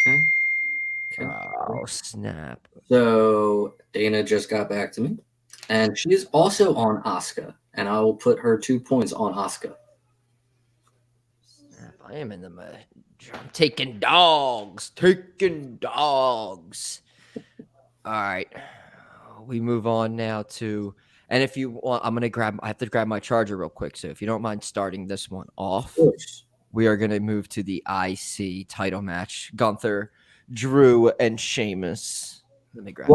Okay. Oh, snap. So Dana just got back to me, and she is also on Asuka, and I will put her 2 points on Asuka. Snap. I am in the mud. I'm taking dogs. Taking dogs. All right. We move on now to, and if you want, I have to grab my charger real quick. So if you don't mind starting this one off, we are going to move to the IC title match. Gunther, Drew, and Sheamus. Let me grab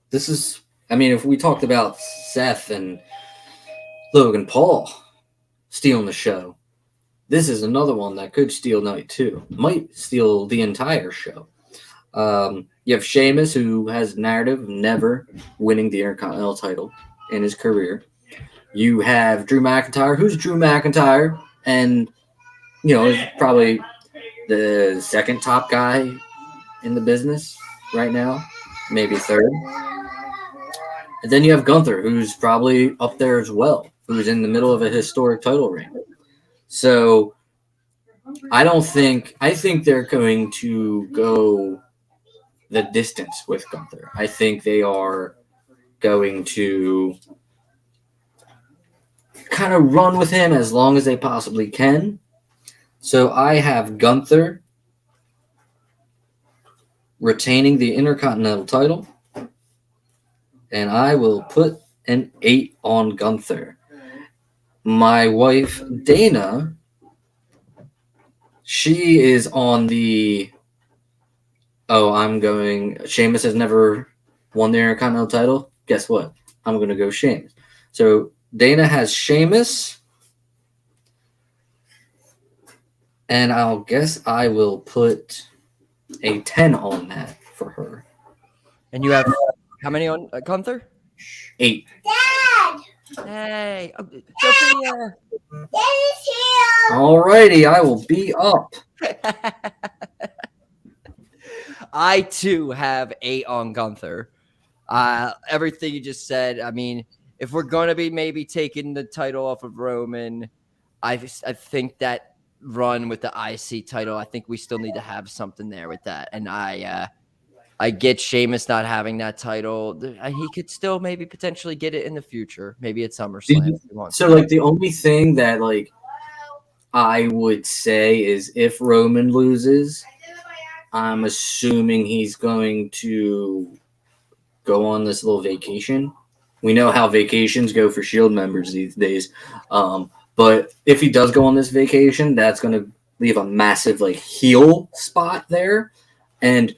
this is, I mean, if we talked about Seth and Logan Paul stealing the show, this is another one that could steal night 2. Might steal the entire show. You have Sheamus, who has a narrative of never winning the Intercontinental title in his career. You have Drew McIntyre, who's Drew McIntyre, and, is probably the second top guy in the business right now, maybe third. And then you have Gunther, who's probably up there as well, who's in the middle of a historic title reign. So I think they're going to go the distance with Gunther. I think they are going to kind of run with him as long as they possibly can. So I have Gunther retaining the Intercontinental title, and I will put an 8 on Gunther. My wife, Dana, she is on the Sheamus has never won the Intercontinental title. Guess what? I'm going to go Sheamus. So Dana has Sheamus, and I will put a 10 on that for her. And you have how many on Gunther? 8. Dad! Hey, Sophia. Daddy's here! Alrighty, I will be up. I too have 8 on Gunther. Everything you just said. I mean, if we're going to be maybe taking the title off of Roman, I think that run with the IC title, I think we still need to have something there with that. And I get Sheamus not having that title. He could still maybe potentially get it in the future, maybe at SummerSlam. The only thing that I would say is if Roman loses, I'm assuming he's going to go on this little vacation. We know how vacations go for Shield members these days. But if he does go on this vacation, that's going to leave a massive heel spot there. And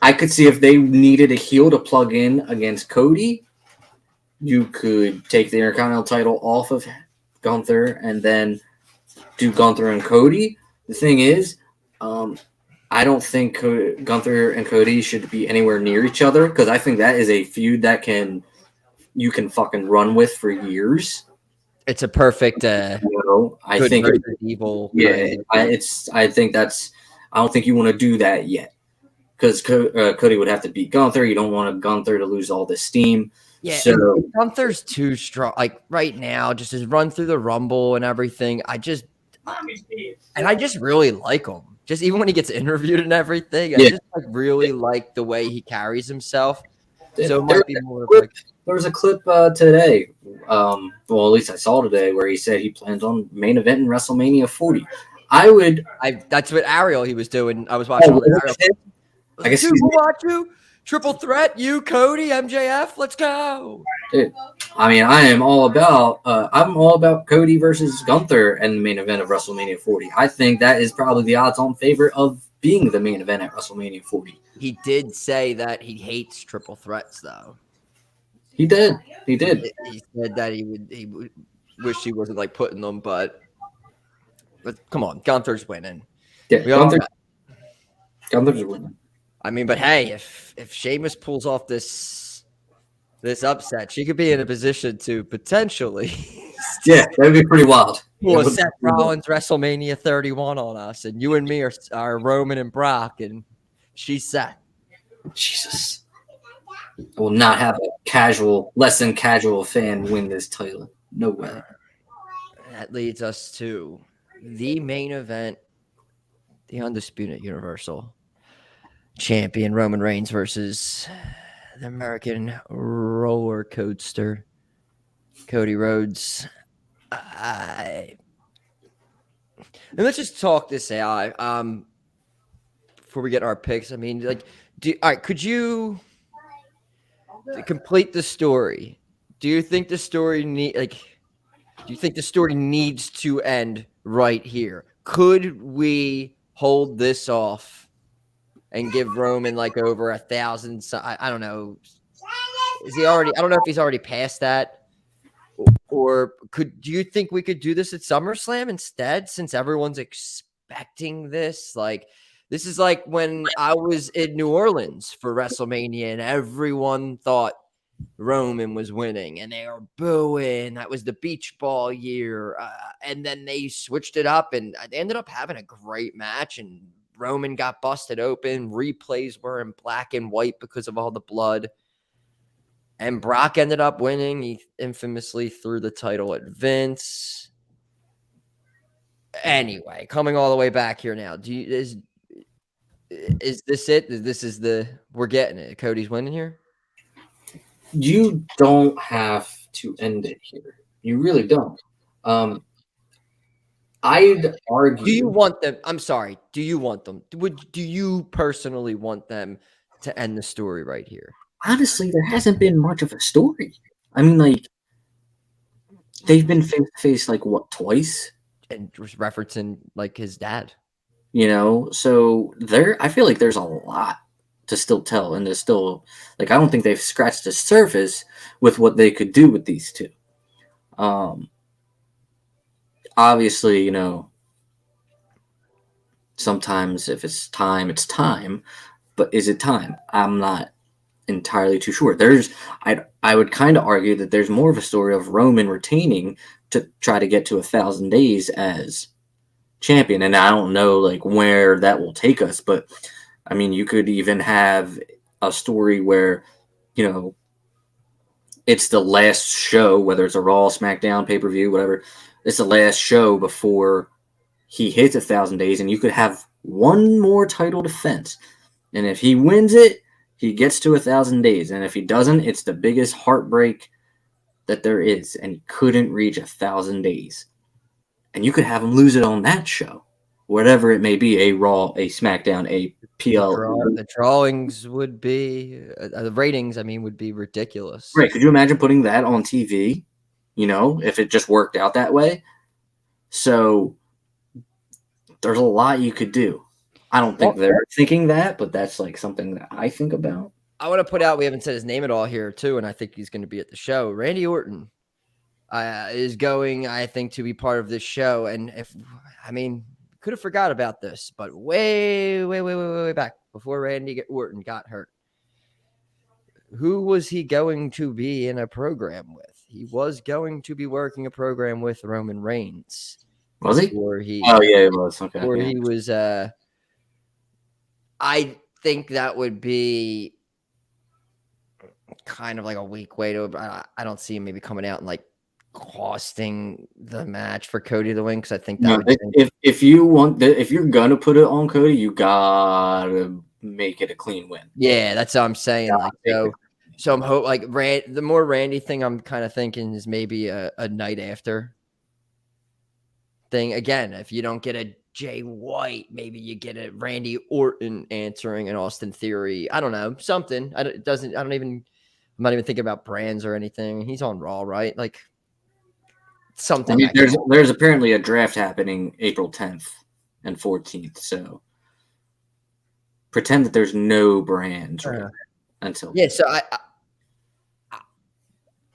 I could see if they needed a heel to plug in against Cody, you could take the Intercontinental title off of Gunther and then do Gunther and Cody. The thing is, I don't think Gunther and Cody should be anywhere near each other because I think that is a feud that you can fucking run with for years. It's a perfect. I think evil. Yeah, I don't think you want to do that yet because Cody would have to beat Gunther. You don't want Gunther to lose all this steam. Yeah, so Gunther's too strong. Right now, just his run through the Rumble and everything. I just really like him. Just even when he gets interviewed and everything, I just really like the way he carries himself. So it might be more of there was a clip today. Well, at least I saw today where he said he plans on main event in WrestleMania 40. That's what Ariel he was doing. I was watching. I guess who watch you? Triple threat, you, Cody, MJF. Let's go. Dude, I mean, I'm all about Cody versus Gunther in the main event of WrestleMania 40. I think that is probably the odds-on favorite of being the main event at WrestleMania 40. He did say that he hates triple threats, though. He did. He said that he would wish he wasn't putting them, but come on, Gunther's winning. Yeah, Gunther's winning. I mean, but hey, if Sheamus pulls off this this upset, she could be in a position to potentially Yeah, that'd be pretty wild. pull a Seth Rollins WrestleMania 31 on us, and you and me are Roman and Brock, and she's Seth. Jesus. I will not have a less than casual fan win this title. No way. That leads us to the main event, the undisputed Universal Champion Roman Reigns versus the American roller coaster Cody Rhodes. And let's just talk this out. Before we get our picks, I mean, like, all right, could you complete the story? Do you think the story needs to end right here? Could we hold this off and give Roman like over 1,000? I don't know. Is he already? I don't know if he's already past that. Or do you think we could do this at SummerSlam instead, since everyone's expecting this? Like, this is like when I was in New Orleans for WrestleMania and everyone thought Roman was winning and they were booing. That was the beach ball year. And then they switched it up and they ended up having a great match, and Roman got busted open. Replays were in black and white because of all the blood. And Brock ended up winning. He infamously threw the title at Vince. Anyway, coming all the way back here now. Is this it? We're getting it. Cody's winning here? You don't have to end it here. You really don't. I'd argue. Do you want them? I'm sorry. Do you want them? Do you personally want them to end the story right here? Honestly, there hasn't been much of a story. I mean, like, they've been face to face, like, what, twice? And just referencing, like, his dad. You know, so I feel like there's a lot to still tell, and there's still, like, I don't think they've scratched the surface with what they could do with these two. Obviously, you know, sometimes if it's time, it's time, but is it time? I'm not entirely too sure. I would kind of argue that there's more of a story of Roman retaining to try to get to 1,000 days as champion, and I don't know like where that will take us, but I mean, you could even have a story where, you know, it's the last show, whether it's a Raw, SmackDown, pay-per-view, whatever, it's the last show before he hits 1,000 days, and you could have one more title defense, and if he wins it, he gets to 1,000 days, and if he doesn't, it's the biggest heartbreak that there is, and he couldn't reach 1,000 days. And you could have him lose it on that show, whatever it may be, a Raw, a SmackDown, a PL. The drawings would be, the ratings, I mean, would be ridiculous. Right. Could you imagine putting that on TV, you know, if it just worked out that way? So there's a lot you could do. I don't think they're thinking that, but that's like something that I think about. I want to put out, we haven't said his name at all here too, and I think he's going to be at the show. Randy Orton is going, I think, to be part of this show. And could have forgot about this, but way back before Randy Orton got hurt, who was he going to be in a program with? He was going to be working a program with Roman Reigns. Was he? Oh yeah, he was. Okay. Where he was, I think that would be kind of like a weak way to. I don't see him maybe coming out and like costing the match for Cody to win, because I think that if you're gonna put it on Cody, you gotta make it a clean win. Yeah, that's what I'm saying. So I'm the more Randy thing I'm kind of thinking is maybe a night after thing. Again, if you don't get a Jay White, maybe you get a Randy Orton answering an Austin Theory. I don't know, something. I'm not even thinking about brands or anything. He's on Raw, right? Like something. I mean, there's apparently a draft happening April 10th and 14th. So pretend that there's no brands until. Yeah. So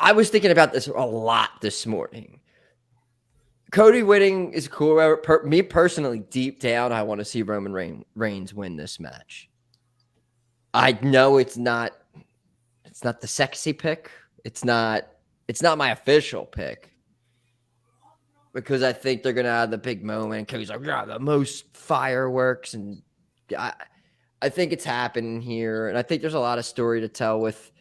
I was thinking about this a lot this morning. Cody winning is cool. Me personally, deep down, I want to see Roman Reigns win this match. I know it's not It's not the sexy pick. It's not my official pick. Because I think they're gonna have the big moment. Cody's like, yeah, the most fireworks, and I think it's happening here, and I think there's a lot of story to tell with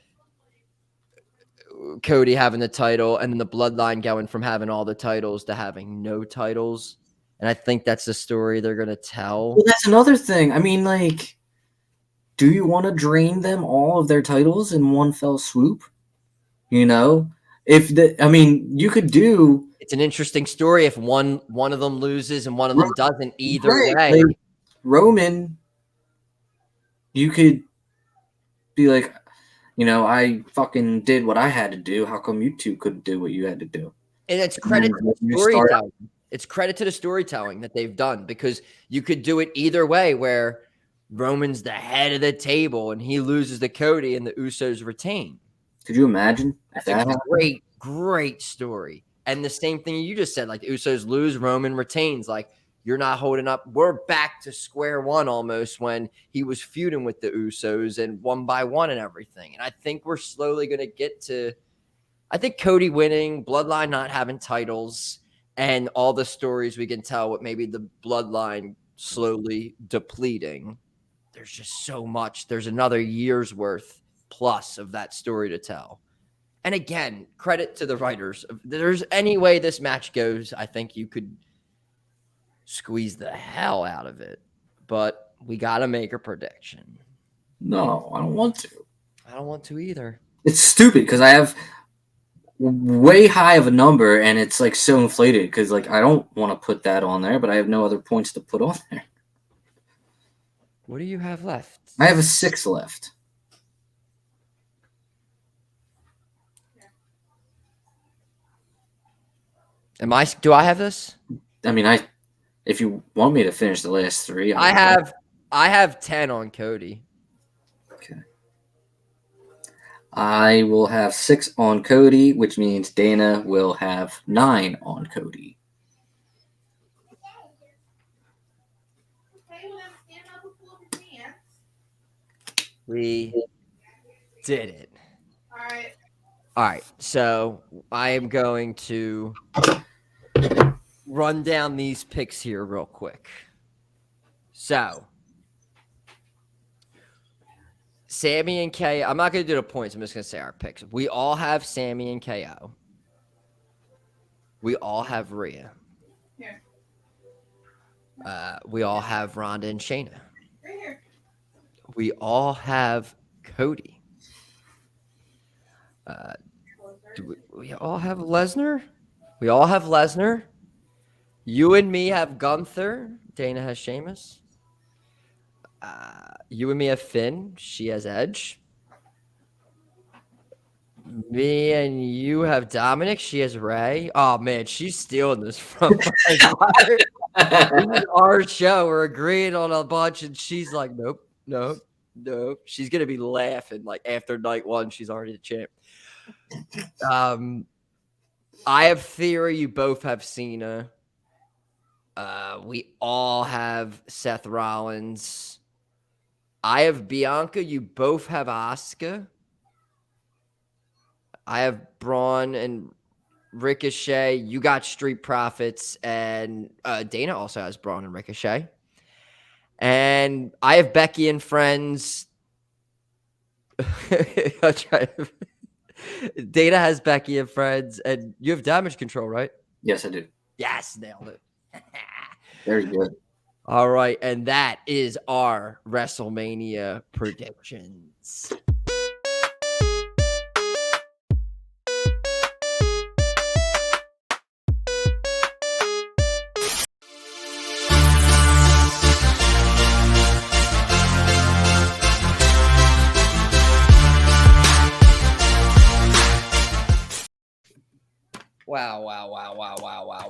Cody having the title, and then the bloodline going from having all the titles to having no titles, and I think that's the story they're gonna tell. Well, that's another thing. I mean, like, do you want to drain them all of their titles in one fell swoop? You know, you could do. It's an interesting story if one of them loses and one of them doesn't. Either way, like Roman, you could be like, I fucking did what I had to do. How come you two couldn't do what you had to do? And it's credit to the storytelling. It's credit to the storytelling that they've done, because you could do it either way, where Roman's the head of the table and he loses to Cody and the Usos retain. Could you imagine? That's a great story. And the same thing you just said, like the Usos lose, Roman retains. Like, you're not holding up. We're back to square one almost when he was feuding with the Usos and one by one and everything. And I think we're slowly going to get to, I think Cody winning, Bloodline not having titles, and all the stories we can tell with maybe the Bloodline slowly depleting. There's just so much. There's another year's worth plus of that story to tell. And again, credit to the writers. If there's any way this match goes, I think you could squeeze the hell out of it. But we got to make a prediction. No, I don't want to. I don't want to either. It's stupid because I have way high of a number and it's like so inflated because like I don't want to put that on there, but I have no other points to put on there. What do you have left? I have a 6 left. Do I have this? I mean, if you want me to finish the last 3, I have 10 on Cody. Okay. I will have 6 on Cody, which means Dana will have 9 on Cody. We did it. All right. So I am going to run down these picks here real quick. So Sammy and KO. I'm not going to do the points. I'm just going to say our picks. We all have Sammy and KO. We all have Rhea. Here. We all have Ronda and Shayna. Right here. We all have Cody. Do we all have Lesnar? We all have Lesnar. You and me have Gunther. Dana has Sheamus. You and me have Finn. She has Edge. Me and you have Dominic. She has Ray. Oh, man, she's stealing this from our show. We're agreeing on a bunch, and she's like, nope. She's going to be laughing. Like, after night 1, she's already the champ. I have Theory. You both have Cena. We all have Seth Rollins. I have Bianca. You both have Asuka. I have Braun and Ricochet. You got Street Profits, and Dana also has Braun and Ricochet. And I have Becky and Friends. Dana has Becky and Friends, and you have Damage Control, right? Yes, I do. Yes, nailed it. Very good. All right, and that is our WrestleMania predictions.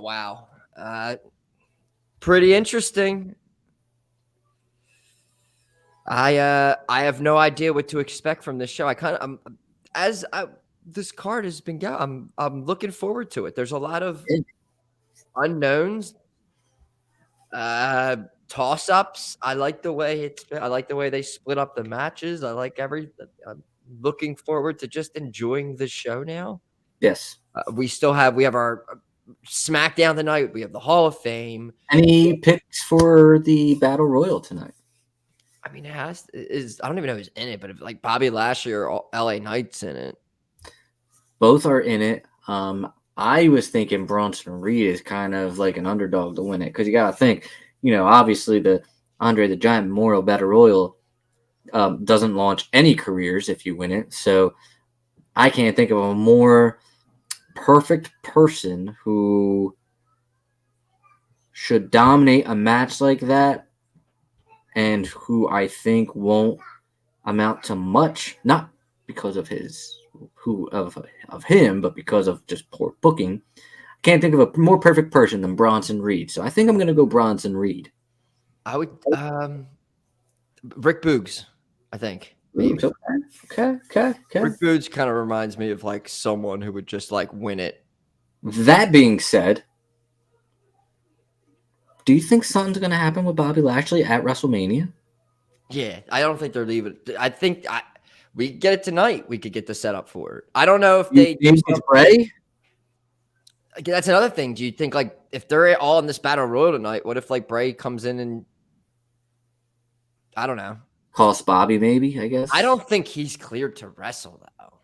Wow. Pretty interesting. I have no idea what to expect from this show. This card has been going. I'm looking forward to it. There's a lot of unknowns, toss-ups. I like the way they split up the matches. I like looking forward to just enjoying the show now. Yes. We have our SmackDown tonight. We have the Hall of Fame. Any picks for the Battle Royal tonight? I mean, I don't even know who's in it, but if like Bobby Lashley or LA Knight's in it. Both are in it. I was thinking Bronson Reed is kind of like an underdog to win it because you got to think, obviously the Andre the Giant Memorial Battle Royal doesn't launch any careers if you win it. So I can't think of a more perfect person who should dominate a match like that and who I think won't amount to much, not because of him, but because of just poor booking. I can't think of a more perfect person than Bronson Reed. So I think I'm going to go Bronson Reed. I would Rick Boogs, I think. Maybe. Okay. Rick Boogs kind of reminds me of like someone who would just like win it. That being said, do you think something's going to happen with Bobby Lashley at WrestleMania? Yeah, I don't think they're leaving. I think we get it tonight. We could get the setup for it. I don't know if they do Bray. That's another thing. Do you think like if they're all in this battle royal tonight, what if like Bray comes in and I don't know, cost Bobby maybe? I guess. I don't think he's cleared to wrestle though.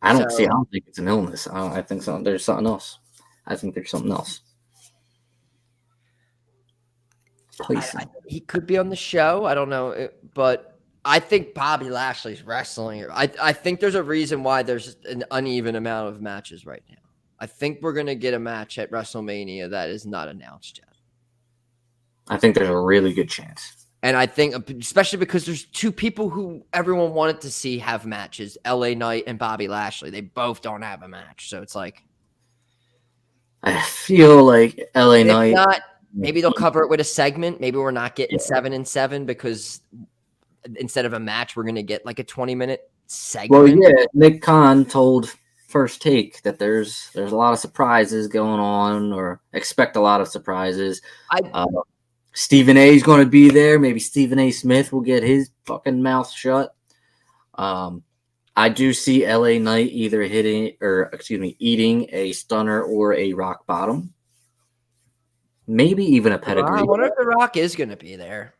I don't think it's an illness. I think there's something else. I think there's something else. He could be on the show. I don't know, but I think Bobby Lashley's wrestling. I think there's a reason why there's an uneven amount of matches right now. I think we're going to get a match at WrestleMania that is not announced yet. I think there's a really good chance. And I think, especially because there's two people who everyone wanted to see have matches, LA Knight and Bobby Lashley. They both don't have a match. So it's like. I feel like LA Knight. Maybe they'll cover it with a segment. Maybe we're not getting 7 and 7 because instead of a match, we're going to get like a 20-minute segment. Well, yeah, Nick Khan told First Take that there's a lot of surprises going on, or expect a lot of surprises. Stephen A is going to be there. Maybe Stephen A. Smith will get his fucking mouth shut. I do see LA Knight either eating a stunner or a rock bottom. Maybe even a pedigree. I wonder if The Rock is going to be there.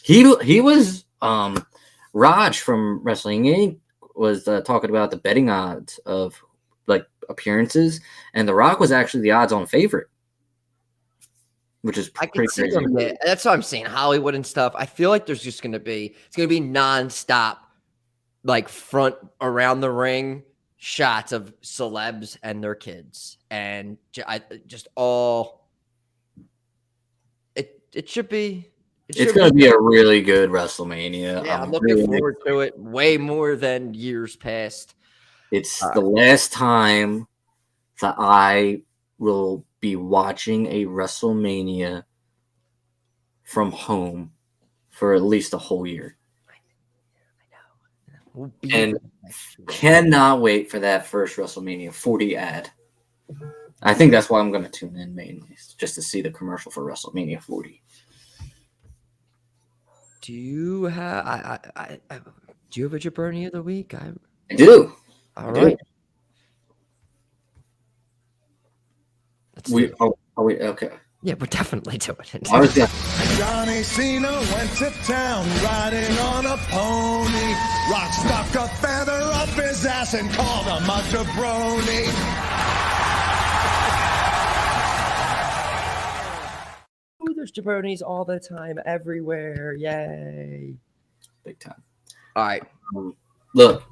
He was Raj from Wrestling Inc. was talking about the betting odds of like appearances, and The Rock was actually the odds-on favorite, which is pretty crazy. That's what I'm saying. Hollywood and stuff. I feel like there's just going to be nonstop, like front around the ring shots of celebs and their kids, and just all. It should be. It's going to be a really good WrestleMania. Yeah, I'm looking forward to it way more than years past. It's the last time that I will be watching a WrestleMania from home for at least a whole year. I know. And cannot wait for that first WrestleMania 40 ad. I think that's why I'm going to tune in mainly, just to see the commercial for WrestleMania 40. Do you have a jaBROni of the week? I do. All right. Okay. Yeah, we're definitely doing it. Johnny Cena went to town riding on a pony. Rock stuck a feather up his ass and called him a jaBROni. There's jaBROnis all the time, everywhere. Yay. Big time. All right. Look,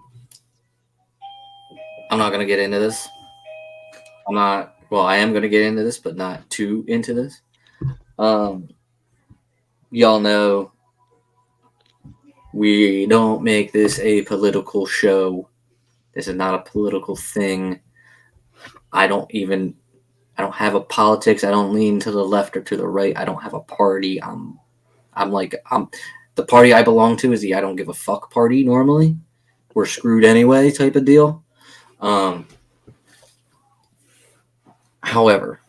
I'm not going to get into this. I am going to get into this, but not too into this. Y'all know we don't make this a political show. This is not a political thing. I don't have a politics. I don't lean to the left or to the right. I don't have a party. I'm the party I belong to is the I don't give a fuck party normally. We're screwed anyway type of deal. However,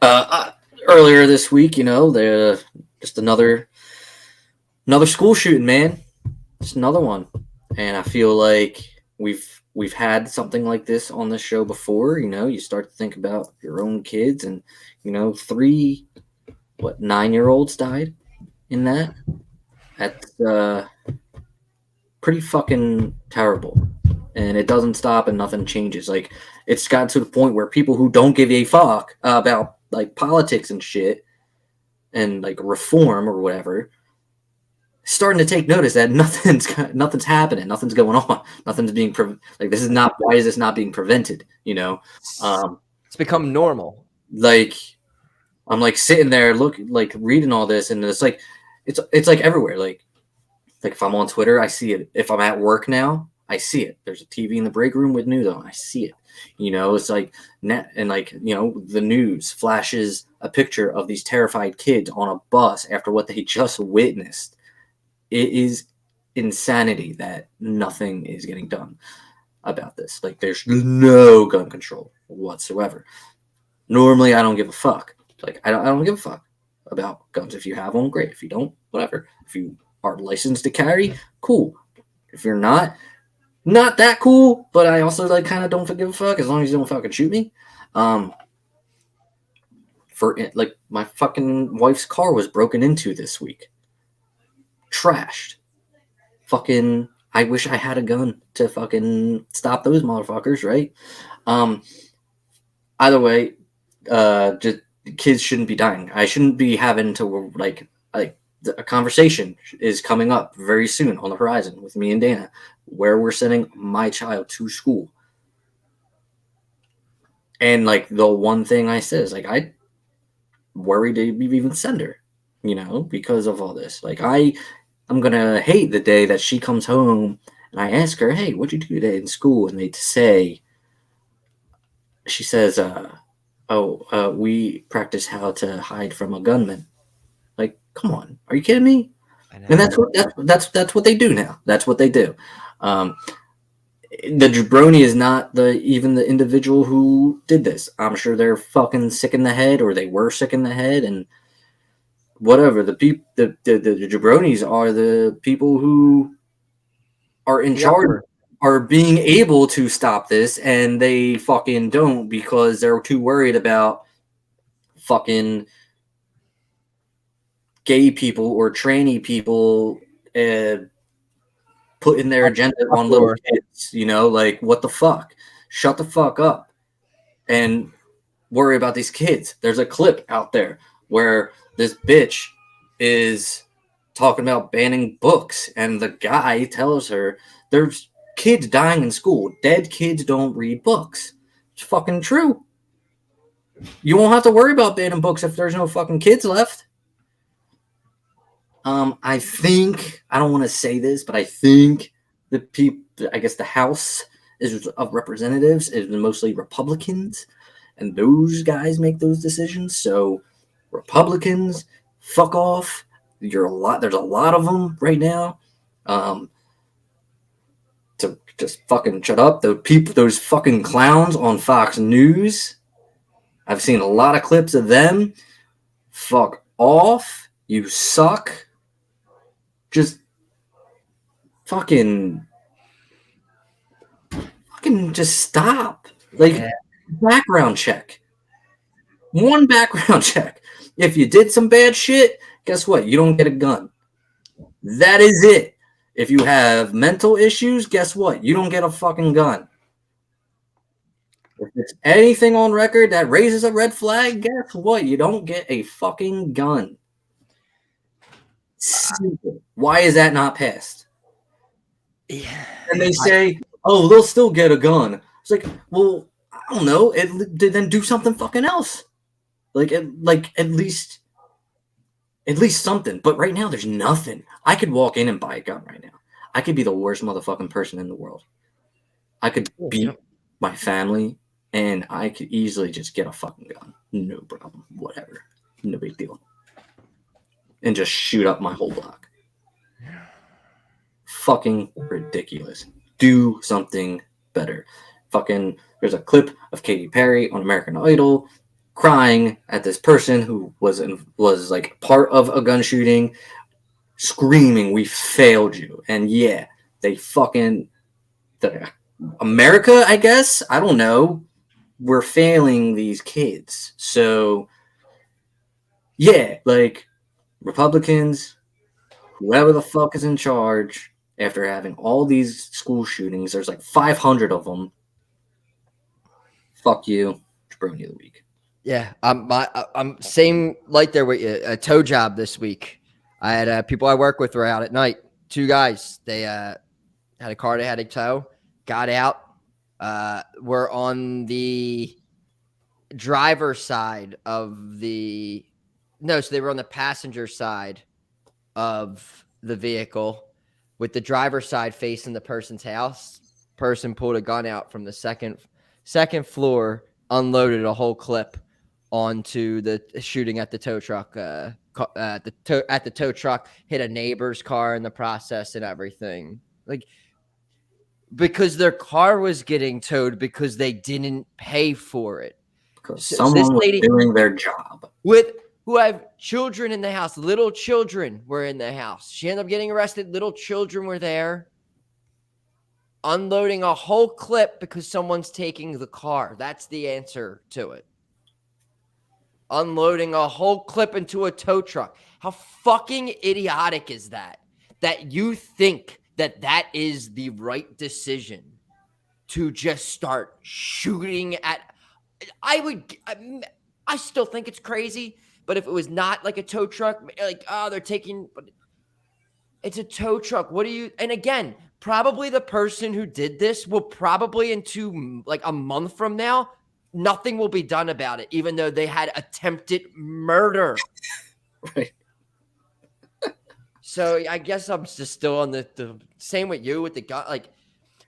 earlier this week, just another school shooting, man. Just another one. And I feel like we've had something like this on the show before. You know, you start to think about your own kids, and 9-year-olds died in that. That's pretty fucking terrible. And it doesn't stop and nothing changes. Like, it's gotten to the point where people who don't give a fuck about like politics and shit and like reform or whatever starting to take notice that nothing's happening, nothing's going on, nothing's being this is not, why is this not being prevented? It's become normal. Like, I'm like sitting there reading all this, and it's like everywhere. Like if I'm on Twitter, I see it. If I'm at work now, I see it. There's a TV in the break room with news on. I see it. It's like the news flashes a picture of these terrified kids on a bus after what they just witnessed. It is insanity that nothing is getting done about this. Like, there's no gun control whatsoever. Normally, I don't give a fuck. Like, I don't give a fuck about guns. If you have one, great. If you don't, whatever. If you are licensed to carry, cool. If you're not that cool, but I also kind of don't give a fuck as long as you don't fucking shoot me. My fucking wife's car was broken into this week. Trashed. Fucking, I wish I had a gun to fucking stop those motherfuckers, right? Either way, just kids shouldn't be dying. I shouldn't be having to a conversation is coming up very soon on the horizon with me and Dana, where we're sending my child to school. And the one thing I said is I worry to even send her, because of all this. I'm gonna hate the day that she comes home and I ask her, "Hey, what'd you do today in school?" And she says, we practice how to hide from a gunman. Like, come on, are you kidding me? And that's what they do now. That's what they do. The jaBROni is not even the individual who did this. I'm sure they're fucking sick in the head, or they were sick in the head, and whatever. The jaBROnis are the people who are in charge, are being able to stop this, and they fucking don't because they're too worried about fucking gay people or tranny people putting their agenda on little kids. What the fuck? Shut the fuck up and worry about these kids. There's a clip out there where this bitch is talking about banning books, and the guy tells her there's kids dying in school. Dead kids don't read books. It's fucking true. You won't have to worry about banning books if there's no fucking kids left. I think, I don't want to say this, but I think the House of Representatives is mostly Republicans, and those guys make those decisions. So Republicans, fuck off. There's a lot of them right now. To just fucking shut up. Those fucking clowns on Fox News. I've seen a lot of clips of them. Fuck off. You suck. Just fucking just stop. Background check. One background check. If you did some bad shit, guess what? You don't get a gun. That is it. If you have mental issues, guess what? You don't get a fucking gun. If it's anything on record that raises a red flag, guess what? You don't get a fucking gun. Simple. Why is that not passed? Yeah. And they say, "Oh, they'll still get a gun." It's like, well, I don't know. Then do something fucking else. At least something. But right now, there's nothing. I could walk in and buy a gun right now. I could be the worst motherfucking person in the world. I could beat my family, and I could easily just get a fucking gun. No problem. Whatever. No big deal. And just shoot up my whole block. Fucking ridiculous. Do something better. There's a clip of Katy Perry on American Idol crying at this person who was part of a gun shooting, screaming, "We failed you." And yeah, America, I guess, I don't know, we're failing these kids. So yeah, like Republicans, whoever the fuck is in charge, after having all these school shootings, there's like 500 of them. Fuck you, jaBROni of the week. Yeah, I'm same light there with you. A tow job this week. I had people I work with were out at night. 2 guys. They had a car they had to tow. Got out. Were on the driver's side of the. No, so they were on the passenger side of the vehicle, with the driver's side facing the person's house. Person pulled a gun out from the second floor, unloaded a whole clip onto the shooting at the tow truck. At the tow truck, hit a neighbor's car in the process and everything. Like, because their car was getting towed because they didn't pay for it. Because someone was doing their job. Who have children in the house, little children were in the house. She ended up getting arrested. Little children were there. Unloading a whole clip because someone's taking the car. That's the answer to it. Unloading a whole clip into a tow truck. How fucking idiotic is that? That you think that is the right decision to just start shooting at. I still think it's crazy, but if it was not like a tow truck, like, oh, they're taking, but it's a tow truck. What do you, and again, probably the person who did this will probably like a month from now, nothing will be done about it, even though they had attempted murder. Right. So I guess I'm just still on the same with you with the gun. Like,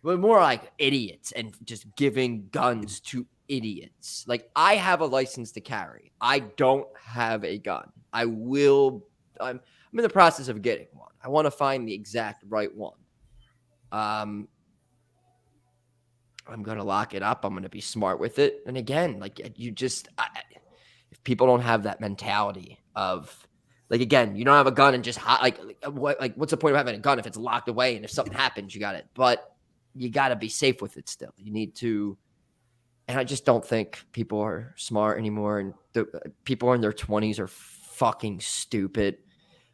we're more like idiots and just giving guns to idiots. Like, I have a license to carry. I don't have a gun. I'm in the process of getting one. I want to find the exact right one. I'm going to lock it up. I'm going to be smart with it. And again, like, if people don't have that mentality of, like, again, you don't have a gun and just what's the point of having a gun if it's locked away and if something happens, you got it. But you got to be safe with it still. You need to. And I just don't think people are smart anymore. And people in their 20s are fucking stupid.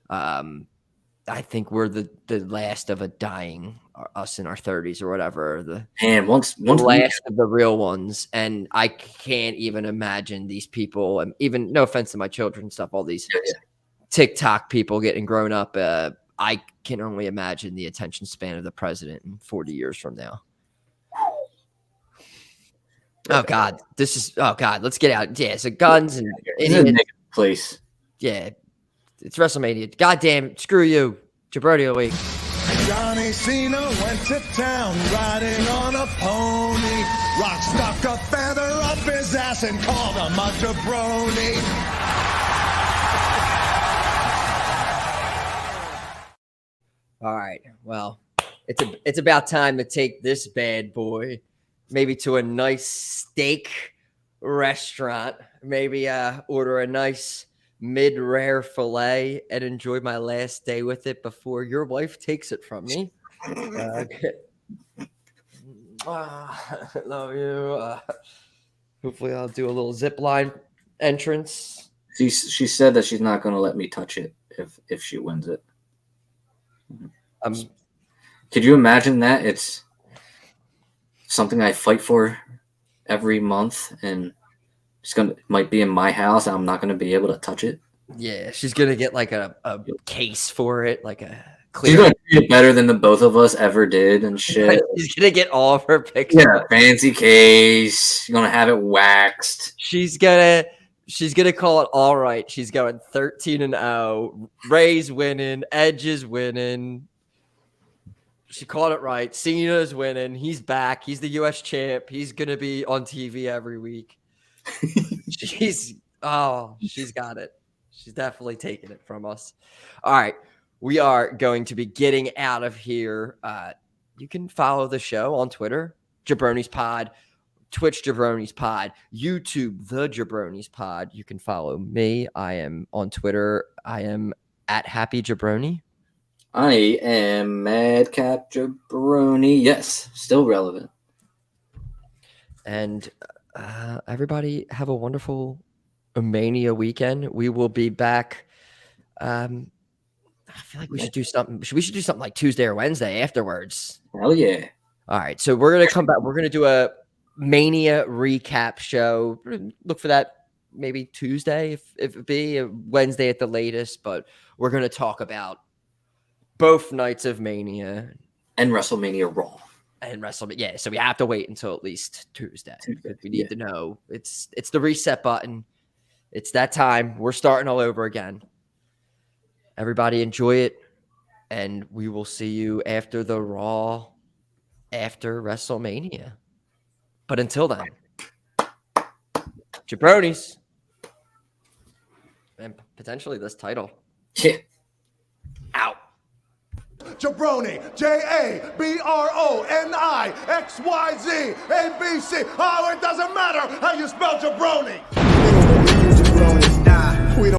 I think we're the last of a dying, us in our 30s or whatever. The last of the real ones. And I can't even imagine these people, and even, no offense to my children and stuff, all these TikTok people getting grown up. I can only imagine the attention span of the president in 40 years from now. Oh God, let's get out. Yeah, so guns and idiots. Place. Yeah, it's WrestleMania. Goddamn, screw you, jaBROni of the week. Johnny Cena went to town riding on a pony. Rock stuck a feather up his ass and called him a jaBROni. All right, well, it's about time to take this bad boy maybe to a nice steak restaurant, maybe order a nice mid-rare filet and enjoy my last day with it before your wife takes it from me. Love you. Hopefully I'll do a little zip line entrance. She said that she's not going to let me touch it if she wins it. Could you imagine that? It's something I fight for every month, and might be in my house. I'm not gonna be able to touch it. Yeah, she's gonna get like a case for it, like a clear. She's gonna treat it better than the both of us ever did, and shit. She's gonna get all of her pictures. Yeah, fancy case. She's gonna have it waxed. She's gonna call it all right. She's going 13-0. Ray's winning. Edge is winning. She called it right. Cena's winning. He's back. He's the U.S. champ. He's going to be on TV every week. She's got it. She's definitely taking it from us. All right. We are going to be getting out of here. You can follow the show on Twitter, jaBROnis Pod, Twitch, jaBROnis Pod, YouTube, the jaBROnis Pod. You can follow me. I am on Twitter. I am at Happy jaBROni. I am Madcap Jabroni. Yes, still relevant. And everybody have a wonderful Mania weekend. We will be back. I feel like we should do something. We should do something like Tuesday or Wednesday afterwards. Hell yeah. All right. So we're going to come back. We're going to do a Mania recap show. Look for that maybe Tuesday, if it be Wednesday at the latest. But we're going to talk about both nights of Mania and WrestleMania Raw. And WrestleMania, yeah. So we have to wait until at least Tuesday. We need to know. It's the reset button. It's that time. We're starting all over again. Everybody enjoy it, and we will see you after the Raw, after WrestleMania. But until then, jaBROnis, and potentially this title. Yeah. Out. jaBROni, JABRONI, XYZ, ABC. Oh, it doesn't matter how you spell jaBROni.